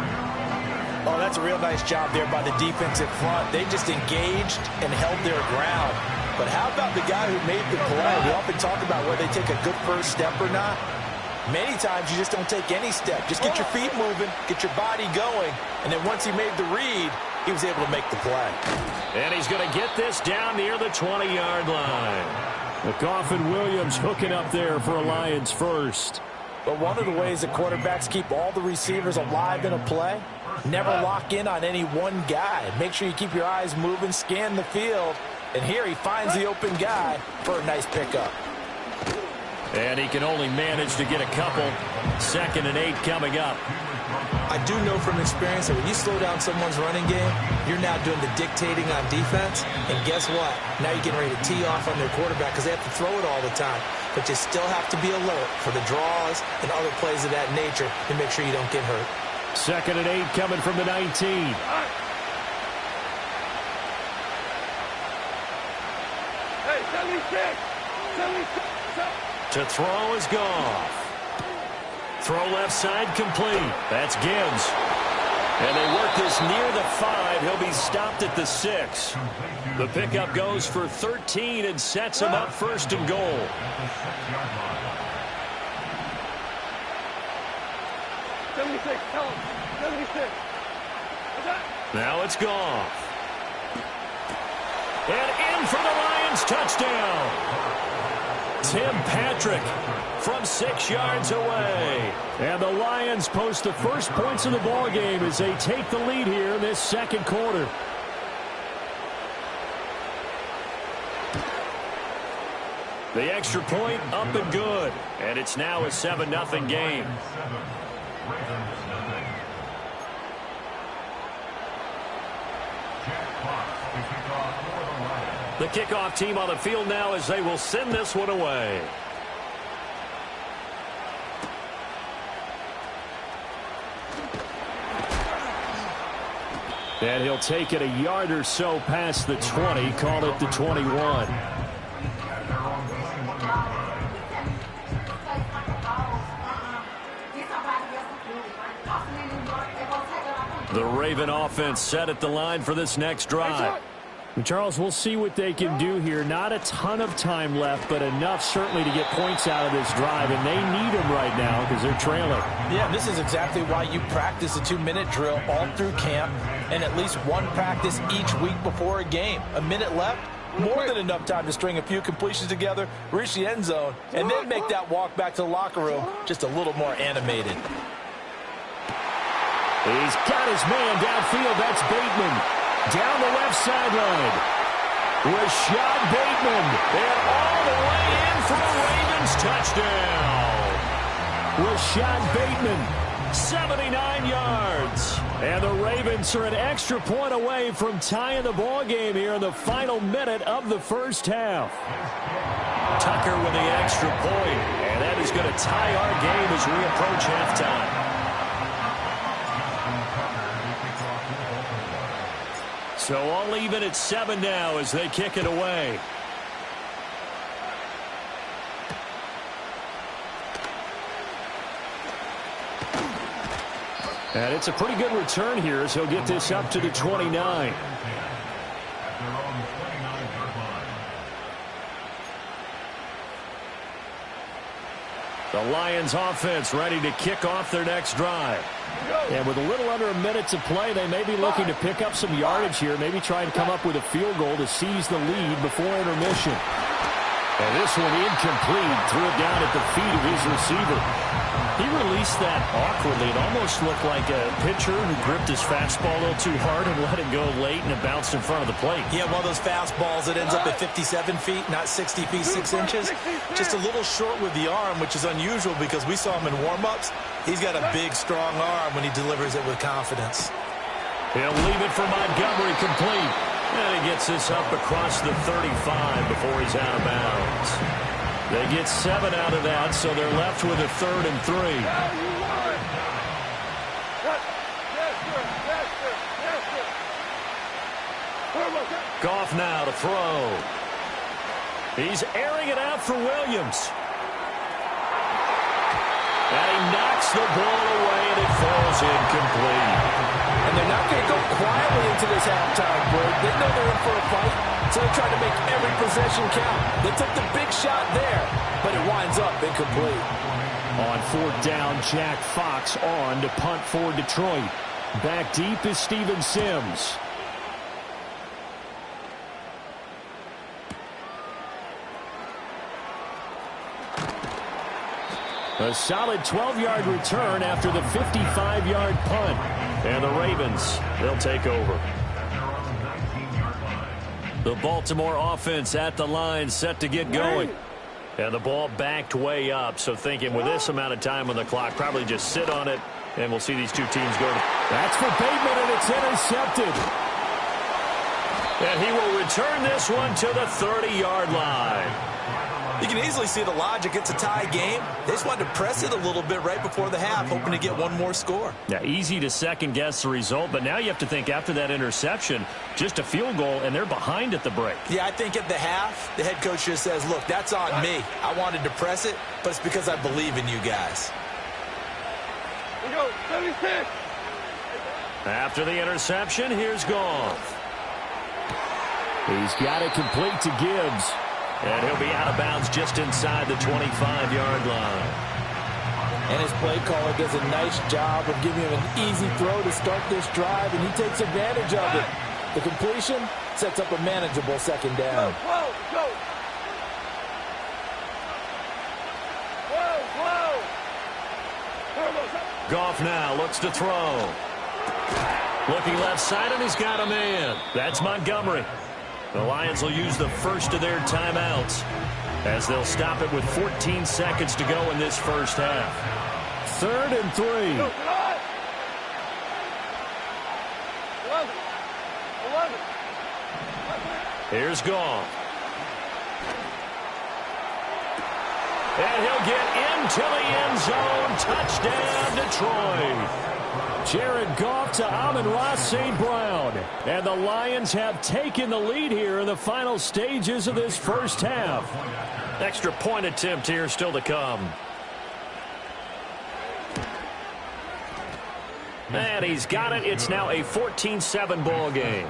Oh, that's a real nice job there by the defensive front. They just engaged and held their ground. But how about the guy who made the play? We often talk about whether they take a good first step or not. Many times you just don't take any step. Just get your feet moving, get your body going, and then once he made the read, he was able to make the play. And he's going to get this down near the 20-yard line. McGough and Williams hooking up there for a Lions first. But one of the ways that quarterbacks keep all the receivers alive in a play, never lock in on any one guy. Make sure you keep your eyes moving, scan the field. And here he finds the open guy for a nice pickup. And he can only manage to get a couple. 2nd and 8 coming up. I do know from experience that when you slow down someone's running game, you're now doing the dictating on defense. And guess what? Now you're getting ready to tee off on their quarterback because they have to throw it all the time. But you still have to be alert for the draws and other plays of that nature to make sure you don't get hurt. 2nd and 8 coming from the 19. To throw is Goff. Throw left side complete. That's Gibbs. And they work this near the 5. He'll be stopped at the 6. The pickup goes for 13 and sets him up 1st and goal. Now it's Goff. And in for the Lions touchdown. Tim Patrick from 6 yards away. And the Lions post the first points of the ball game as they take the lead here in this 2nd quarter. The extra point up and good. And it's now a 7-0 game. The kickoff team on the field now as they will send this one away. And he'll take it a yard or so past the 20, call it the 21. The Raven offense set at the line for this next drive. Charles, we'll see what they can do here. Not a ton of time left, but enough certainly to get points out of this drive, and they need them right now because they're trailing. Yeah, this is exactly why you practice a 2-minute drill all through camp and at least one practice each week before a game. A minute left, more than enough time to string a few completions together, reach the end zone, and then make that walk back to the locker room just a little more animated. He's got his man downfield. That's Bateman. Down the left sideline. Rashad Bateman. And all the way in for a Ravens touchdown. Rashad Bateman, 79 yards. And the Ravens are an extra point away from tying the ball game here in the final minute of the first half. Tucker with the extra point. And that is going to tie our game as we approach halftime. So all even at 7 now as they kick it away. And it's a pretty good return here as he'll get this up to the 29. The Lions offense ready to kick off their next drive. And with a little under a minute to play, they may be looking to pick up some yardage here, maybe try and come up with a field goal to seize the lead before intermission. And this one incomplete, threw it down at the feet of his receiver. He released that awkwardly. It almost looked like a pitcher who gripped his fastball a little too hard and let it go late, and it bounced in front of the plate. Yeah, one of those fastballs that ends up at 57 feet, not 60 feet, 6 inches. Just a little short with the arm, which is unusual because we saw him in warm-ups. He's got a big, strong arm when he delivers it with confidence. He'll leave it for Montgomery complete. And he gets this up across the 35 before he's out of bounds. They get 7 out of that, so they're left with a 3rd and 3. Goff now to throw. He's airing it out for Williams. And he knocks the ball away, and it falls incomplete. And they're not going to go quietly into this halftime break. They know they're in for a fight, so they're trying to make every possession count. They took the big shot there, but it winds up incomplete. On 4th down, Jack Fox on to punt for Detroit. Back deep is Steven Sims. A solid 12-yard return after the 55-yard punt. And the Ravens, they'll take over. The Baltimore offense at the line, set to get going. And the ball backed way up, so thinking with this amount of time on the clock, probably just sit on it, and we'll see these two teams go. That's for Bateman, and it's intercepted. And he will return this one to the 30-yard line. You can easily see the logic. It's a tie game. They just wanted to press it a little bit right before the half, hoping to get one more score. Yeah, easy to second-guess the result, but now you have to think after that interception, just a field goal, and they're behind at the break. Yeah, I think at the half, the head coach just says, look, that's on me. I wanted to press it, but it's because I believe in you guys. We go, 76. After the interception, here's Goff. He's got it complete to Gibbs. And he'll be out of bounds just inside the 25-yard line. And his play caller does a nice job of giving him an easy throw to start this drive, and he takes advantage of it. The completion sets up a manageable 2nd down. Whoa, go. Whoa. Goff now looks to throw. Looking left side, and he's got a man. That's Montgomery. The Lions will use the first of their timeouts as they'll stop it with 14 seconds to go in this first half. 3rd and 3. 11. Here's Goff. And he'll get into the end zone. Touchdown, Detroit. Jared Goff to Amon-Ra St. Brown. And the Lions have taken the lead here in the final stages of this first half. Extra point attempt here still to come. And he's got it. It's now a 14-7 ball game.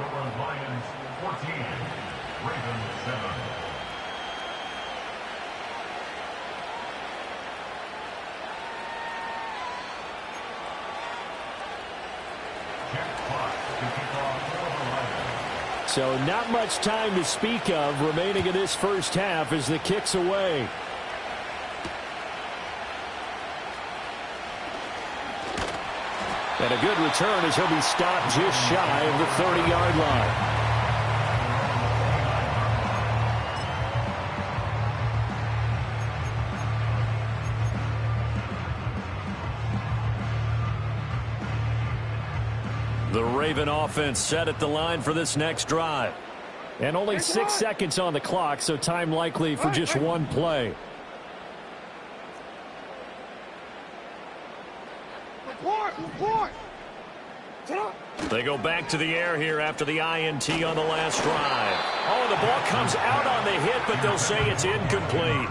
So not much time to speak of remaining in this first half as the kick's away. And a good return as he'll be stopped just shy of the 30-yard line. The Raven offense set at the line for this next drive. And only 6 seconds on the clock, so time likely for just one play. They go back to the air here after the INT on the last drive. Oh, the ball comes out on the hit, but they'll say it's incomplete.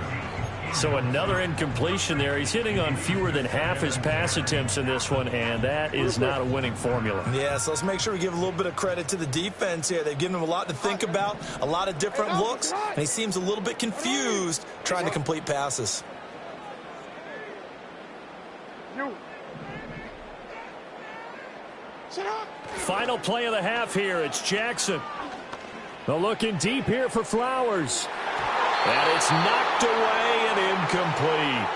So another incompletion there. He's hitting on fewer than half his pass attempts in this one, and that is not a winning formula. Yeah, so let's make sure we give a little bit of credit to the defense here. They've given him a lot to think about, a lot of different looks, and he seems a little bit confused trying to complete passes. Final play of the half here. It's Jackson. They're looking deep here for Flowers. And it's knocked away and incomplete.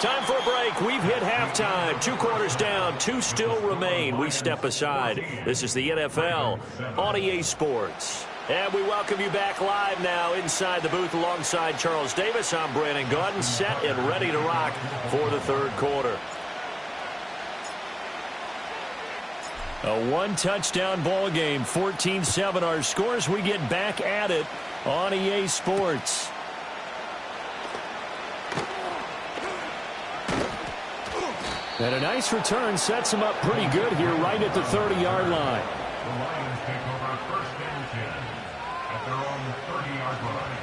Time for a break. We've hit halftime. 2 quarters down. 2 still remain. We step aside. This is the NFL on EA Sports. And we welcome you back live now inside the booth alongside Charles Davis. I'm Brandon Gaudin, set and ready to rock for the third quarter. A one-touchdown ball game, 14-7 our scores. We get back at it on EA Sports. And a nice return sets him up pretty good here right at the 30-yard line. The Lions take over first and 10 at their own 30-yard line.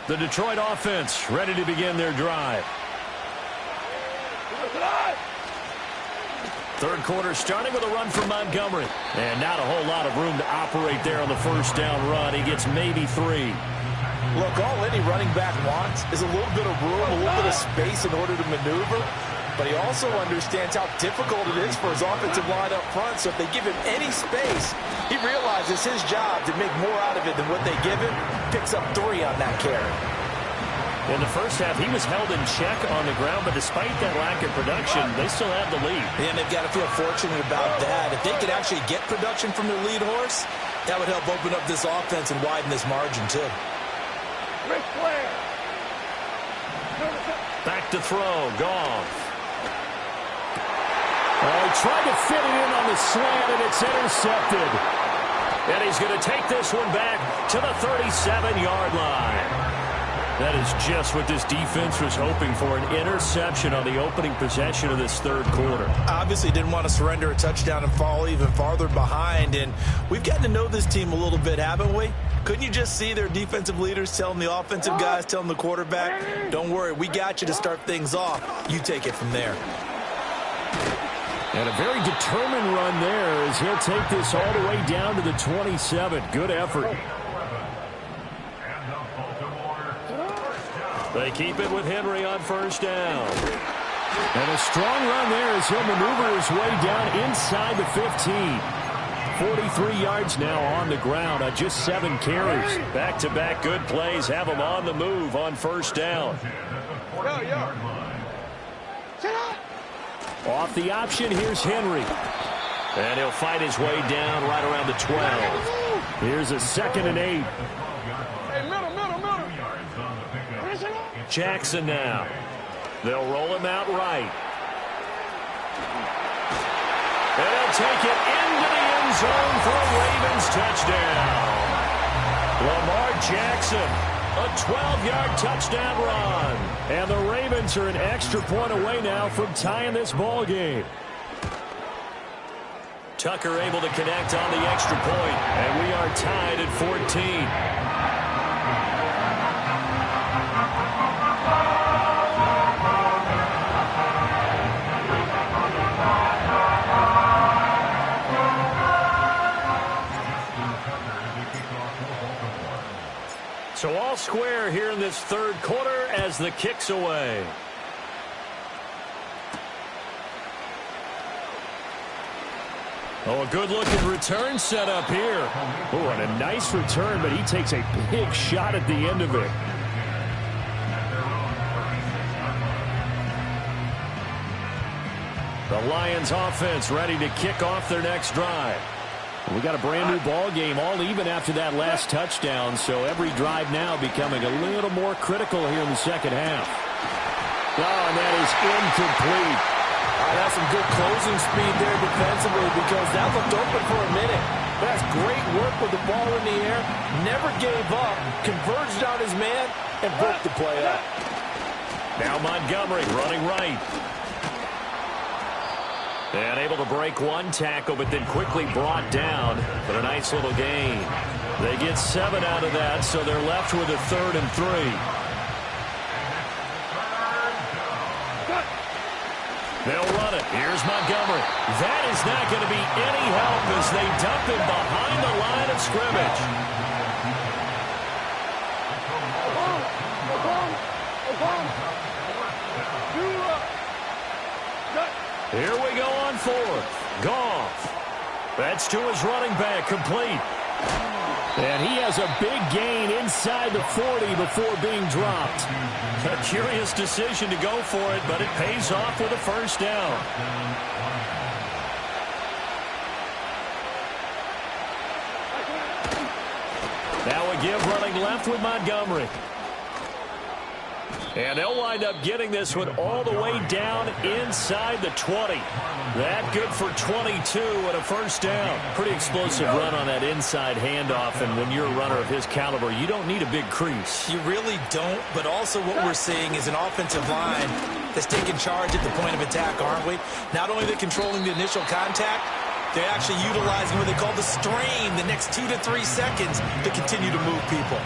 The Detroit offense ready to begin their drive. Third quarter starting with a run from Montgomery. And not a whole lot of room to operate there on the first down run. He gets maybe 3. Look, all any running back wants is a little bit of room, a little bit of space in order to maneuver. But he also understands how difficult it is for his offensive line up front. So if they give him any space, he realizes his job to make more out of it than what they give him. Picks up 3 on that carry. In the first half, he was held in check on the ground, but despite that lack of production, they still have the lead. And they've got to feel fortunate about that. If they could actually get production from their lead horse, that would help open up this offense and widen this margin, too. Back to throw, Goff. Oh, he tried to fit it in on the slant, and it's intercepted. And he's going to take this one back to the 37-yard line. That is just what this defense was hoping for, an interception on the opening possession of this third quarter. Obviously didn't want to surrender a touchdown and fall even farther behind, and we've gotten to know this team a little bit, haven't we? Couldn't you just see their defensive leaders telling the offensive guys, telling the quarterback, don't worry, we got you to start things off. You take it from there. And a very determined run there as he'll take this all the way down to the 27. Good effort. They keep it with Henry on first down. And a strong run there as he'll maneuver his way down inside the 15. 43 yards now on the ground on just 7 carries. Back-to-back good plays have him on the move on first down. Off the option, here's Henry. And he'll fight his way down right around the 12. Here's a 2nd and 8. Jackson now. They'll roll him out right. And he'll take it into the end zone for a Ravens touchdown. Lamar Jackson, a 12-yard touchdown run. And the Ravens are an extra point away now from tying this ball game. Tucker able to connect on the extra point, and we are tied at 14. square here in this third quarter as the kick's away. Oh, a good-looking return set up here. Oh, and a nice return, but he takes a big shot at the end of it. The Lions offense ready to kick off their next drive. We got a brand-new ball game, all even after that last touchdown, so every drive now becoming a little more critical here in the second half. Oh, and that is incomplete. That's some good closing speed there defensively because that looked open for a minute. That's great work with the ball in the air. Never gave up, converged on his man, and broke the play up. Now Montgomery running right. And able to break one tackle, but then quickly brought down. But a nice little gain. They get 7 out of that, so they're left with a 3rd and 3. They'll run it. Here's Montgomery. That is not going to be any help as they dump him behind the line of scrimmage. Here we go on 4th. Goff. That's to his running back, complete. And he has a big gain inside the 40 before being dropped. A curious decision to go for it, but it pays off with a first down. Now a give running left with Montgomery. And they'll wind up getting this one all the way down inside the 20. That good for 22 and a first down. Pretty explosive run on that inside handoff, and when you're a runner of his caliber, you don't need a big crease. You really don't, but also what we're seeing is an offensive line that's taking charge at the point of attack, aren't we? Not only they're controlling the initial contact, they're actually utilizing what they call the strain, the next 2 to 3 seconds to continue to move people.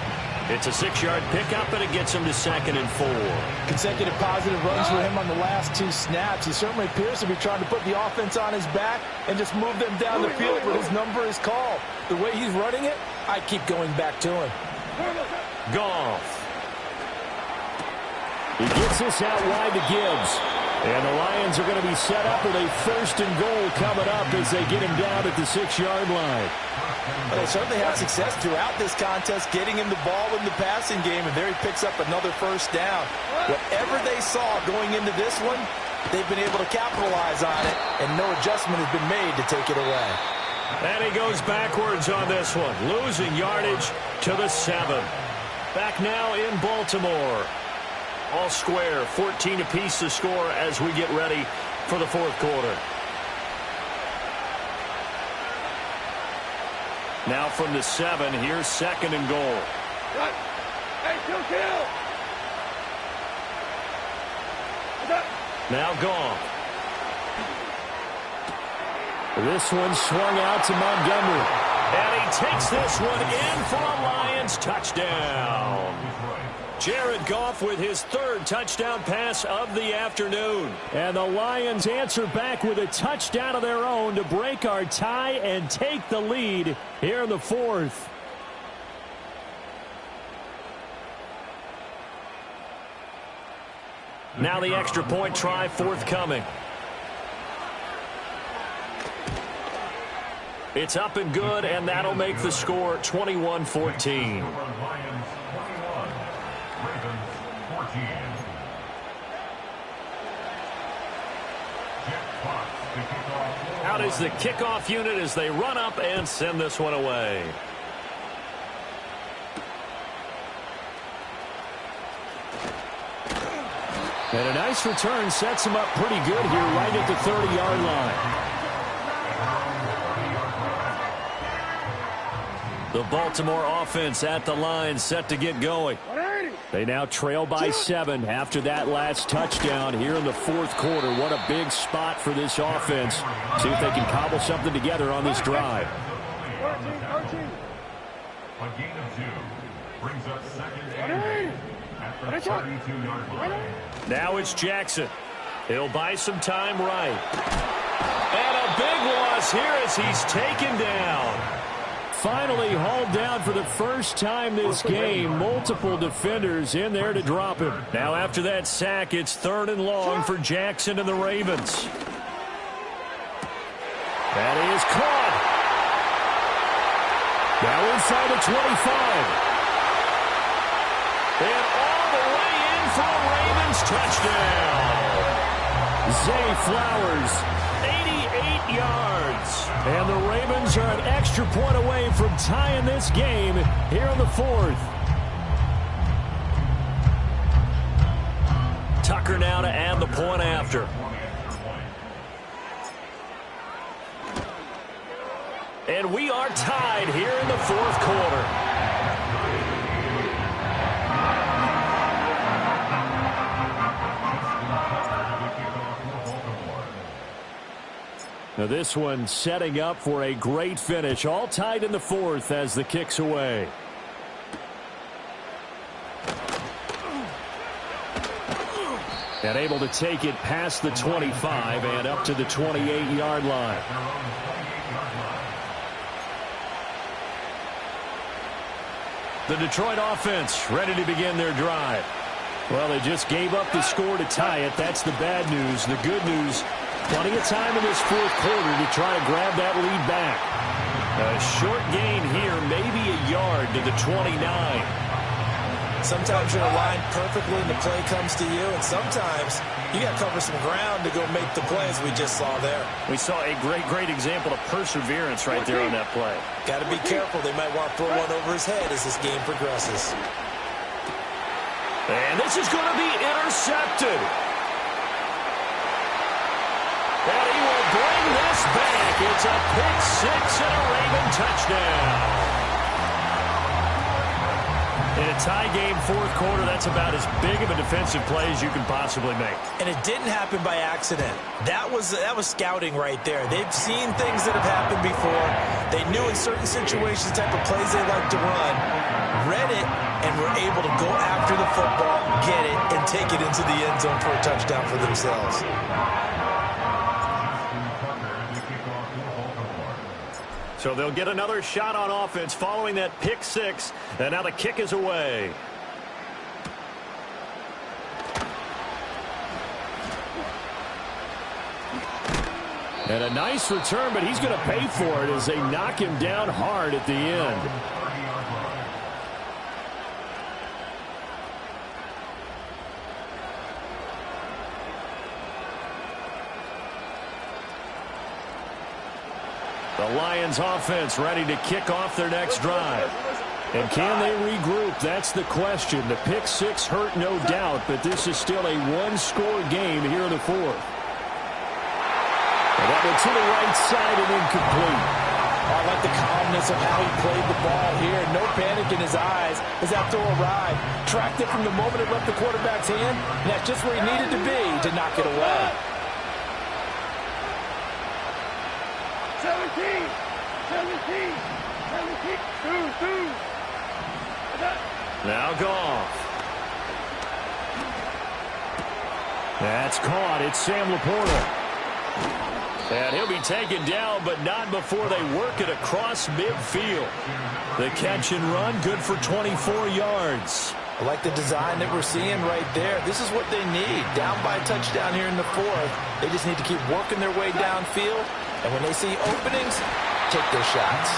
It's a 6-yard pickup, and it gets him to 2nd and 4. Consecutive positive runs for him on the last 2 snaps. He certainly appears to be trying to put the offense on his back and just move them down the field when his number is called. The way he's running it, I keep going back to him. Goff. He gets this out wide to Gibbs. And the Lions are going to be set up with a 1st and goal coming up as they get him down at the 6-yard line. Well, they certainly had success throughout this contest getting him the ball in the passing game, and there he picks up another first down. Whatever they saw going into this one, they've been able to capitalize on it, and no adjustment has been made to take it away. And he goes backwards on this one, losing yardage to the 7. Back now in Baltimore. All square, 14 apiece to score as we get ready for the 4th quarter. Now from the 7, here's 2nd and goal. Hey, kill. Now Goff. This one swung out to Montgomery. And he takes this one in for a Lions touchdown. Jared Goff with his 3rd touchdown pass of the afternoon. And the Lions answer back with a touchdown of their own to break our tie and take the lead here in the 4th. Now the extra point try forthcoming. It's up and good, and that'll make the score 21-14. Out is the kickoff unit as they run up and send this one away. And a nice return sets him up pretty good here right at the 30-yard line. The Baltimore offense at the line set to get going. They now trail by 7 after that last touchdown here in the 4th quarter. What a big spot for this offense. See if they can cobble something together on this drive. A gain of 2 brings up 2nd and 8 at the 32-yard line. Now it's Jackson. He'll buy some time right. And a big loss here as he's taken down. finally hauled down for the first time this game. Multiple defenders in there to drop him. Now after that sack, it's 3rd and long for Jackson and the Ravens. That is caught. Now inside the 25. And all the way in for a Ravens touchdown. Zay Flowers, 88 yards. And the Ravens are an extra point away from tying this game here in the 4th. Tucker now to add the point after. And we are tied here in the 4th quarter. Now this one setting up for a great finish. All tied in the 4th as the kick's away. And able to take it past the 25 and up to the 28-yard line. The Detroit offense ready to begin their drive. Well, they just gave up the score to tie it. That's the bad news. The good news, plenty of time in this 4th quarter to try to grab that lead back. A short gain here, maybe a yard to the 29. Sometimes you're aligned perfectly and the play comes to you, and sometimes you got to cover some ground to go make the play, as we just saw there. We saw a great example of perseverance right there on that play. Got to be careful. They might want to throw one over his head as this game progresses. And this is going to be intercepted. And he will bring this back. It's a pick 6 and a Raven touchdown. In a tie game 4th quarter, that's about as big of a defensive play as you can possibly make. And it didn't happen by accident. That was scouting right there. They've seen things that have happened before. They knew in certain situations the type of plays they like to run, read it, and were able to go after the football, get it, and take it into the end zone for a touchdown for themselves. So they'll get another shot on offense following that pick 6. And now the kick is away. And a nice return, but he's going to pay for it as they knock him down hard at the end. The Lions offense ready to kick off their next drive. And can they regroup? That's the question. The pick 6 hurt, no doubt, but this is still a one-score game here in the 4th. And that went to the right side and incomplete. I like the calmness of how he played the ball here. No panic in his eyes as that throw arrived. Tracked it from the moment it left the quarterback's hand, and that's just where he needed to be to knock it away. 17, 2. Now Goff. That's caught. It's Sam Laporta. And he'll be taken down, but not before they work it across midfield. The catch and run, good for 24 yards. I like the design that we're seeing right there. This is what they need. Down by a touchdown here in the 4th. They just need to keep working their way downfield. And when they see openings, take their shots.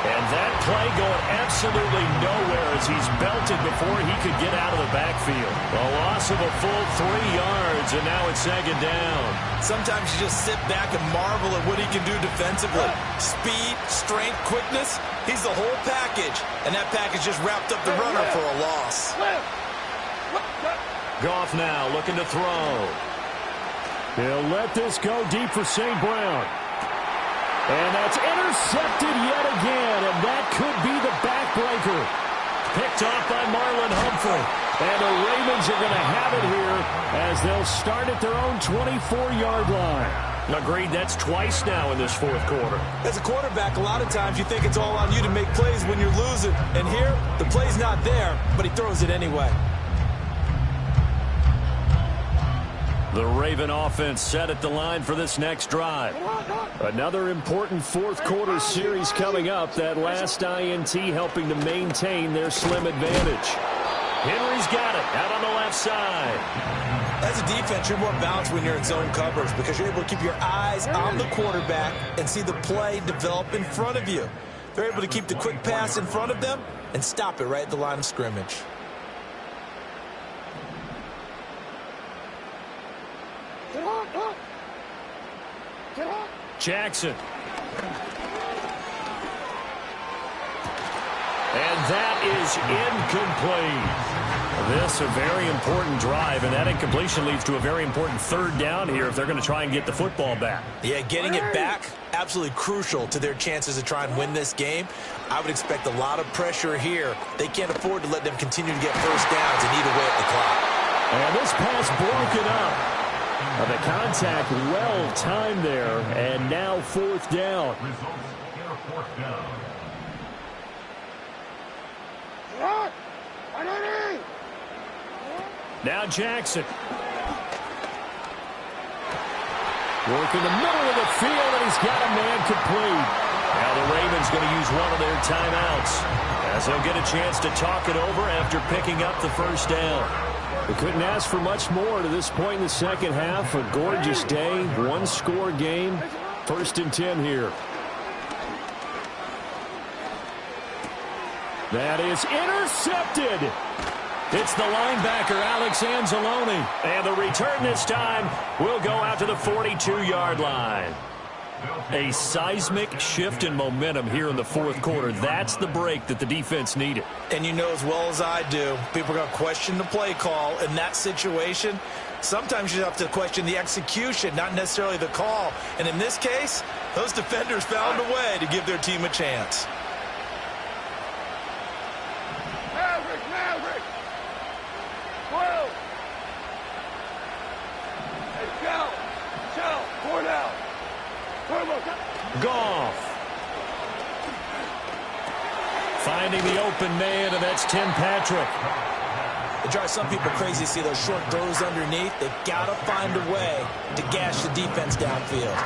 And that play going absolutely nowhere as he's belted before he could get out of the backfield. A loss of a full 3 yards, and now it's 2nd down. Sometimes you just sit back and marvel at what he can do defensively. Speed, strength, quickness, he's the whole package. And that package just wrapped up the runner for a loss. Goff now looking to throw. He'll let this go deep for St. Brown. And that's intercepted yet again, and that could be the backbreaker. Picked off by Marlon Humphrey. And the Ravens are going to have it here as they'll start at their own 24-yard line. Agreed, that's twice now in this 4th quarter. As a quarterback, a lot of times you think it's all on you to make plays when you're losing. And here, the play's not there, but he throws it anyway. The Raven offense set at the line for this next drive. Another important fourth quarter series coming up. That last INT helping to maintain their slim advantage. Henry's got it out on the left side. As a defense, you're more balanced when you're in zone coverage because you're able to keep your eyes on the quarterback and see the play develop in front of you. They're able to keep the quick pass in front of them and stop it right at the line of scrimmage. Jackson. And that is incomplete. This a very important drive, and that incompletion leads to a very important third down here if they're going to try and get the football back. Yeah, getting it back, absolutely crucial to their chances to try and win this game. I would expect a lot of pressure here. They can't afford to let them continue to get first downs and eat away at the clock. And this pass broken up. The contact well timed there, and now fourth down. Results in a fourth down. Now Jackson. Working the middle of the field, and he's got a man complete. Now the Ravens going to use one of their timeouts as they'll get a chance to talk it over after picking up the first down. We couldn't ask for much more to this point in the second half. A gorgeous day, one-score game. 1st and 10 here. That is intercepted. It's the linebacker, Alex Anzalone. And the return this time will go out to the 42-yard line. A seismic shift in momentum here in the fourth quarter. That's the break that the defense needed. And you know as well as I do, people are going to question the play call in that situation. Sometimes you have to question the execution, not necessarily the call. And in this case, those defenders found a way to give their team a chance. Maverick! 12! Hey, Shell, 4 down. Goff. Finding the open man, and that's Tim Patrick. It drives some people crazy to see those short throws underneath. They've got to find a way to gash the defense downfield.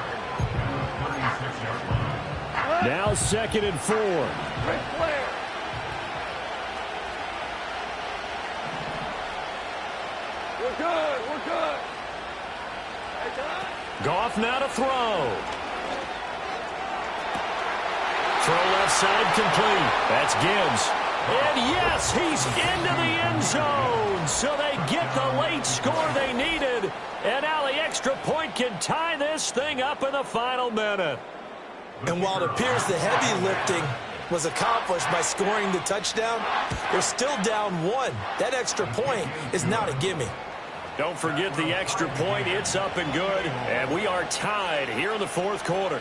Now 2nd and 4. We're good. Goff now to throw. Throw left side complete. That's Gibbs. And yes, he's into the end zone. So they get the late score they needed. And now the extra point can tie this thing up in the final minute. And while it appears the heavy lifting was accomplished by scoring the touchdown, they're still down 1. That extra point is not a gimme. Don't forget the extra point. It's up and good. And we are tied here in the fourth quarter.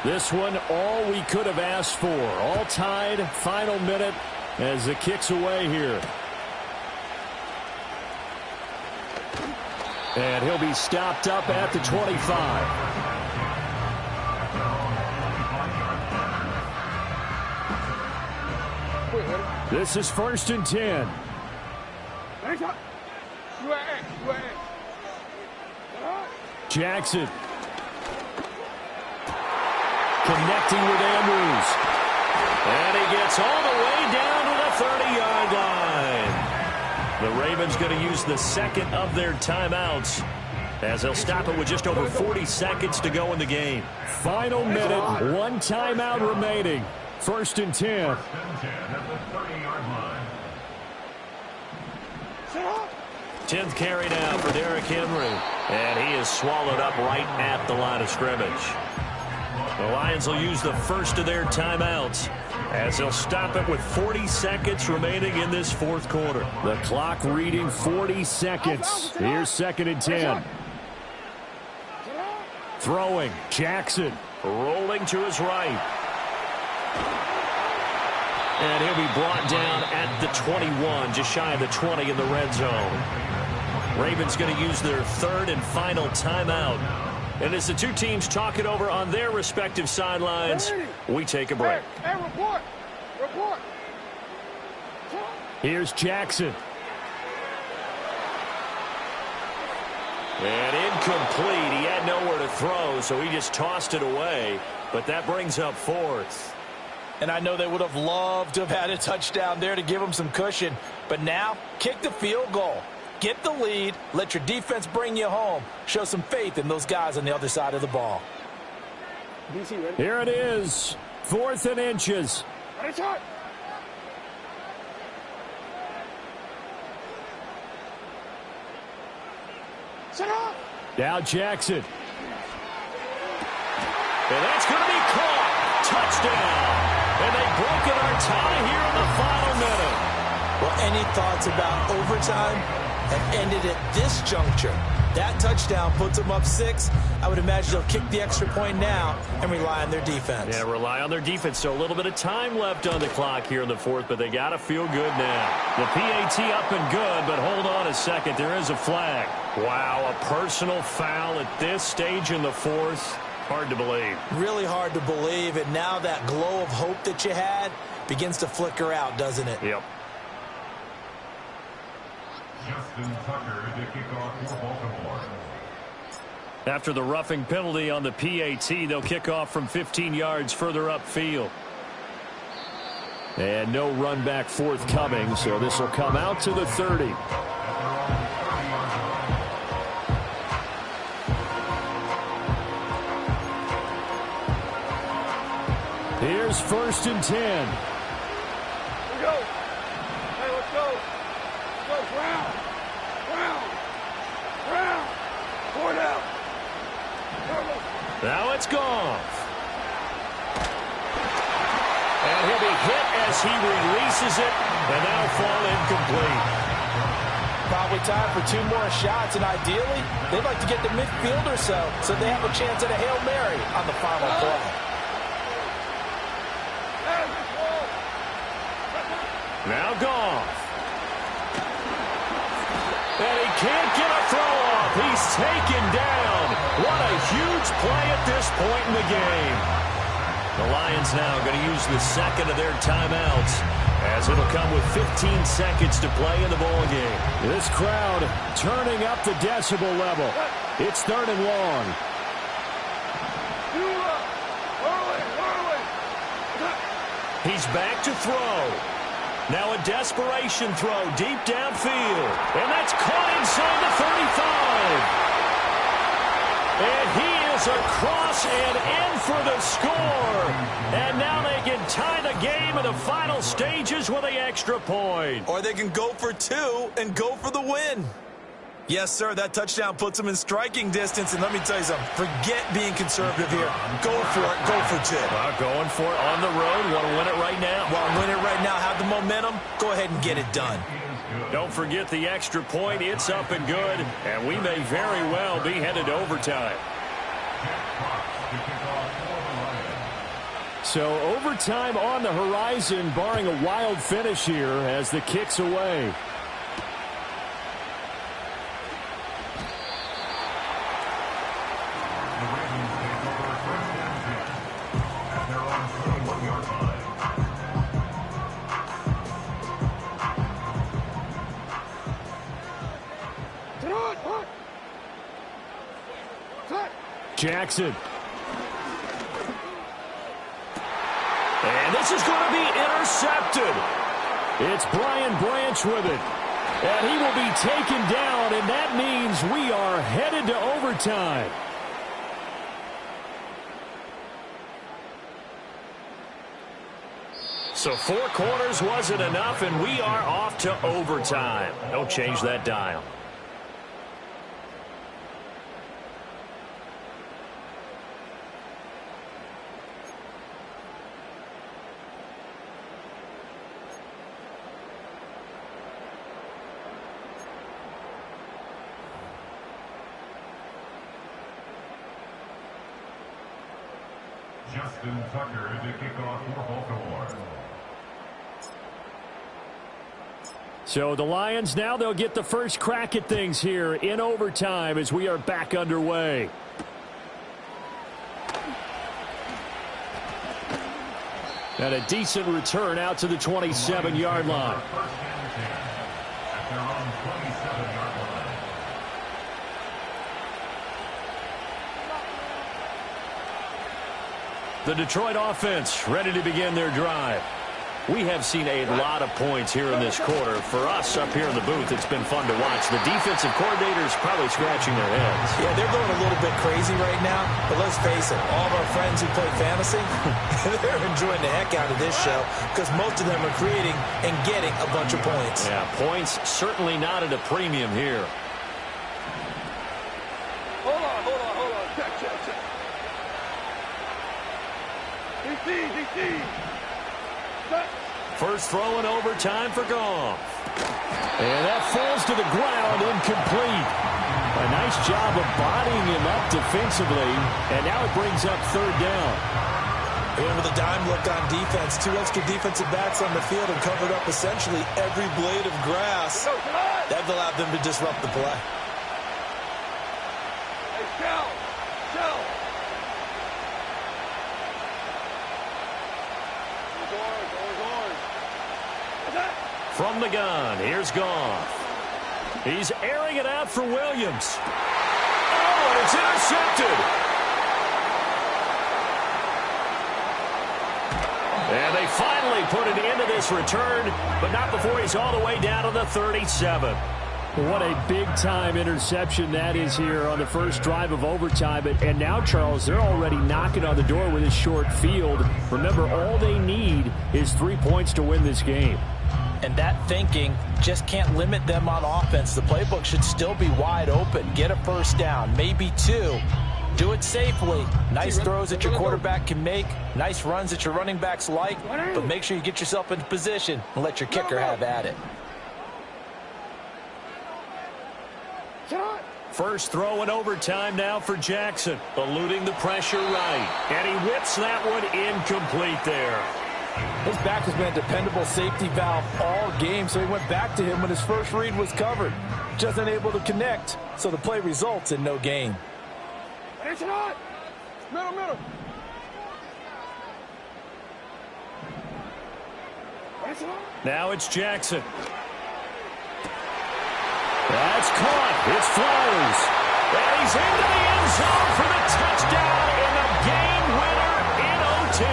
This one, all we could have asked for. All tied, final minute as the kick's away here. And he'll be stopped up at the 25. This is 1st and 10. Jackson. Connecting with Andrews. And he gets all the way down to the 30-yard line. The Ravens going to use the second of their timeouts as they'll stop it with just over 40 seconds to go in the game. Final minute, 1 timeout remaining. 1st and 10. 10th carry now for Derrick Henry. And he is swallowed up right at the line of scrimmage. The Lions will use the first of their timeouts as they'll stop it with 40 seconds remaining in this fourth quarter. The clock reading 40 seconds. Here's 2nd and 10. Throwing, Jackson. Rolling to his right. And he'll be brought down at the 21, just shy of the 20 in the red zone. Ravens going to use their third and final timeout. And as the two teams talk it over on their respective sidelines, we take a break. Hey, report. Here's Jackson. And incomplete. He had nowhere to throw, so he just tossed it away. But that brings up fourth. And I know they would have loved to have had a touchdown there to give them some cushion. But now, kick the field goal. Get the lead. Let your defense bring you home. Show some faith in those guys on the other side of the ball. Here it is. 4th and inches. Now Jackson. And that's going to be caught. Touchdown. And they've broken our tie here in the final minute. Well, any thoughts about overtime have ended at this juncture? That touchdown puts them up 6. I would imagine they'll kick the extra point now and rely on their defense. Yeah, rely on their defense. So a little bit of time left on the clock here in the 4th, but they got to feel good now. The PAT up and good, but hold on a second. There is a flag. Wow, a personal foul at this stage in the 4th. Hard to believe. Really hard to believe, and now that glow of hope that you had begins to flicker out, doesn't it? Yep. Justin Tucker to kick off for Baltimore. After the roughing penalty on the PAT, they'll kick off from 15 yards further upfield. And no run back forthcoming, so this will come out to the 30. Here's 1st and 10. Here we go. Hey, let's go. Let's go. Ground. Ground. Ground. Forward out. Now it's Goff. And he'll be hit as he releases it, and that'll fall incomplete. Probably time for 2 more shots, and ideally, they'd like to get the midfield or so they have a chance at a Hail Mary on the final play. Now Goff. And he can't get a throw off. He's taken down. What a huge play at this point in the game. The Lions now going to use the second of their timeouts, as it'll come with 15 seconds to play in the ball game. This crowd turning up the decibel level. It's 3rd and long. He's back to throw. Now a desperation throw deep downfield. And that's caught inside the 35. And he is across and in for the score. And now they can tie the game in the final stages with the extra point. Or they can go for 2 and go for the win. Yes, sir, that touchdown puts them in striking distance. And let me tell you something, forget being conservative here. Go for it, go for 2. Going for it on the road. Want to win it right now? Want to win it right now, have the momentum, go ahead and get it done. Don't forget the extra point. It's up and good, and we may very well be headed to overtime. So overtime on the horizon, barring a wild finish here as the kick's away. Jackson. And this is going to be intercepted. It's Brian Branch with it. And he will be taken down, and that means we are headed to overtime. So 4 quarters wasn't enough, and we are off to overtime. Don't change that dial. Justin Tucker to kick off for Baltimore. So the Lions now, they'll get the first crack at things here in overtime as we are back underway. And a decent return out to the 27-yard line. The Detroit offense ready to begin their drive. We have seen a lot of points here in this quarter. For us up here in the booth, it's been fun to watch. The defensive coordinators probably scratching their heads. Yeah, they're going a little bit crazy right now. But let's face it, all of our friends who play fantasy, they're enjoying the heck out of this show because most of them are creating and getting a bunch of points. Yeah, points certainly not at a premium here. Hold on. Check. DC. First throw in overtime for Goff. And that falls to the ground, incomplete. A nice job of bodying him up defensively, and now it brings up third down. And with a dime look on defense, 2 extra defensive backs on the field and covered up essentially every blade of grass. That allowed them to disrupt the play. Hey, Shell. From the gun, here's Goff. He's airing it out for Williams. Oh, and it's intercepted. And they finally put an end to this return, but not before he's all the way down to the 37. What a big-time interception that is here on the first drive of overtime. And now, Charles, they're already knocking on the door with this short field. Remember, all they need is 3 points to win this game. And that thinking just can't limit them on offense. The playbook should still be wide open. Get a first down, maybe 2. Do it safely. Nice throws that your quarterback can make. Nice runs that your running backs like. But make sure you get yourself into position and let your kicker have at it. First throw in overtime now for Jackson. Eluding the pressure right. And he whips that one incomplete there. His back has been a dependable safety valve all game, so he went back to him when his first read was covered. Just unable to connect, so the play results in no gain. Middle. Now it's Jackson. That's caught. It's Flowers. And he's into the end zone for the touchdown and the game winner in OT.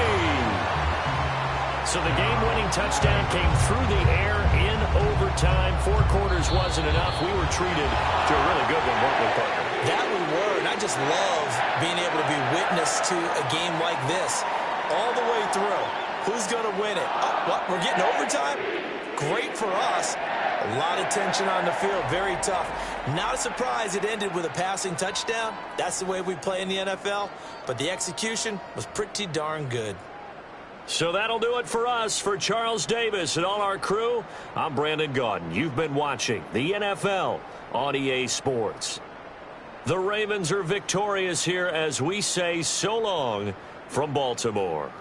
So the game-winning touchdown came through the air in overtime. 4 quarters wasn't enough. We were treated to a really good one, weren't we, partner? That we were, and I just love being able to be witness to a game like this. All the way through. Who's going to win it? Oh, what? We're getting overtime? Great for us. A lot of tension on the field. Very tough. Not a surprise it ended with a passing touchdown. That's the way we play in the NFL. But the execution was pretty darn good. So that'll do it for us. For Charles Davis and all our crew, I'm Brandon Gaudin. You've been watching the NFL on EA Sports. The Ravens are victorious here as we say so long from Baltimore.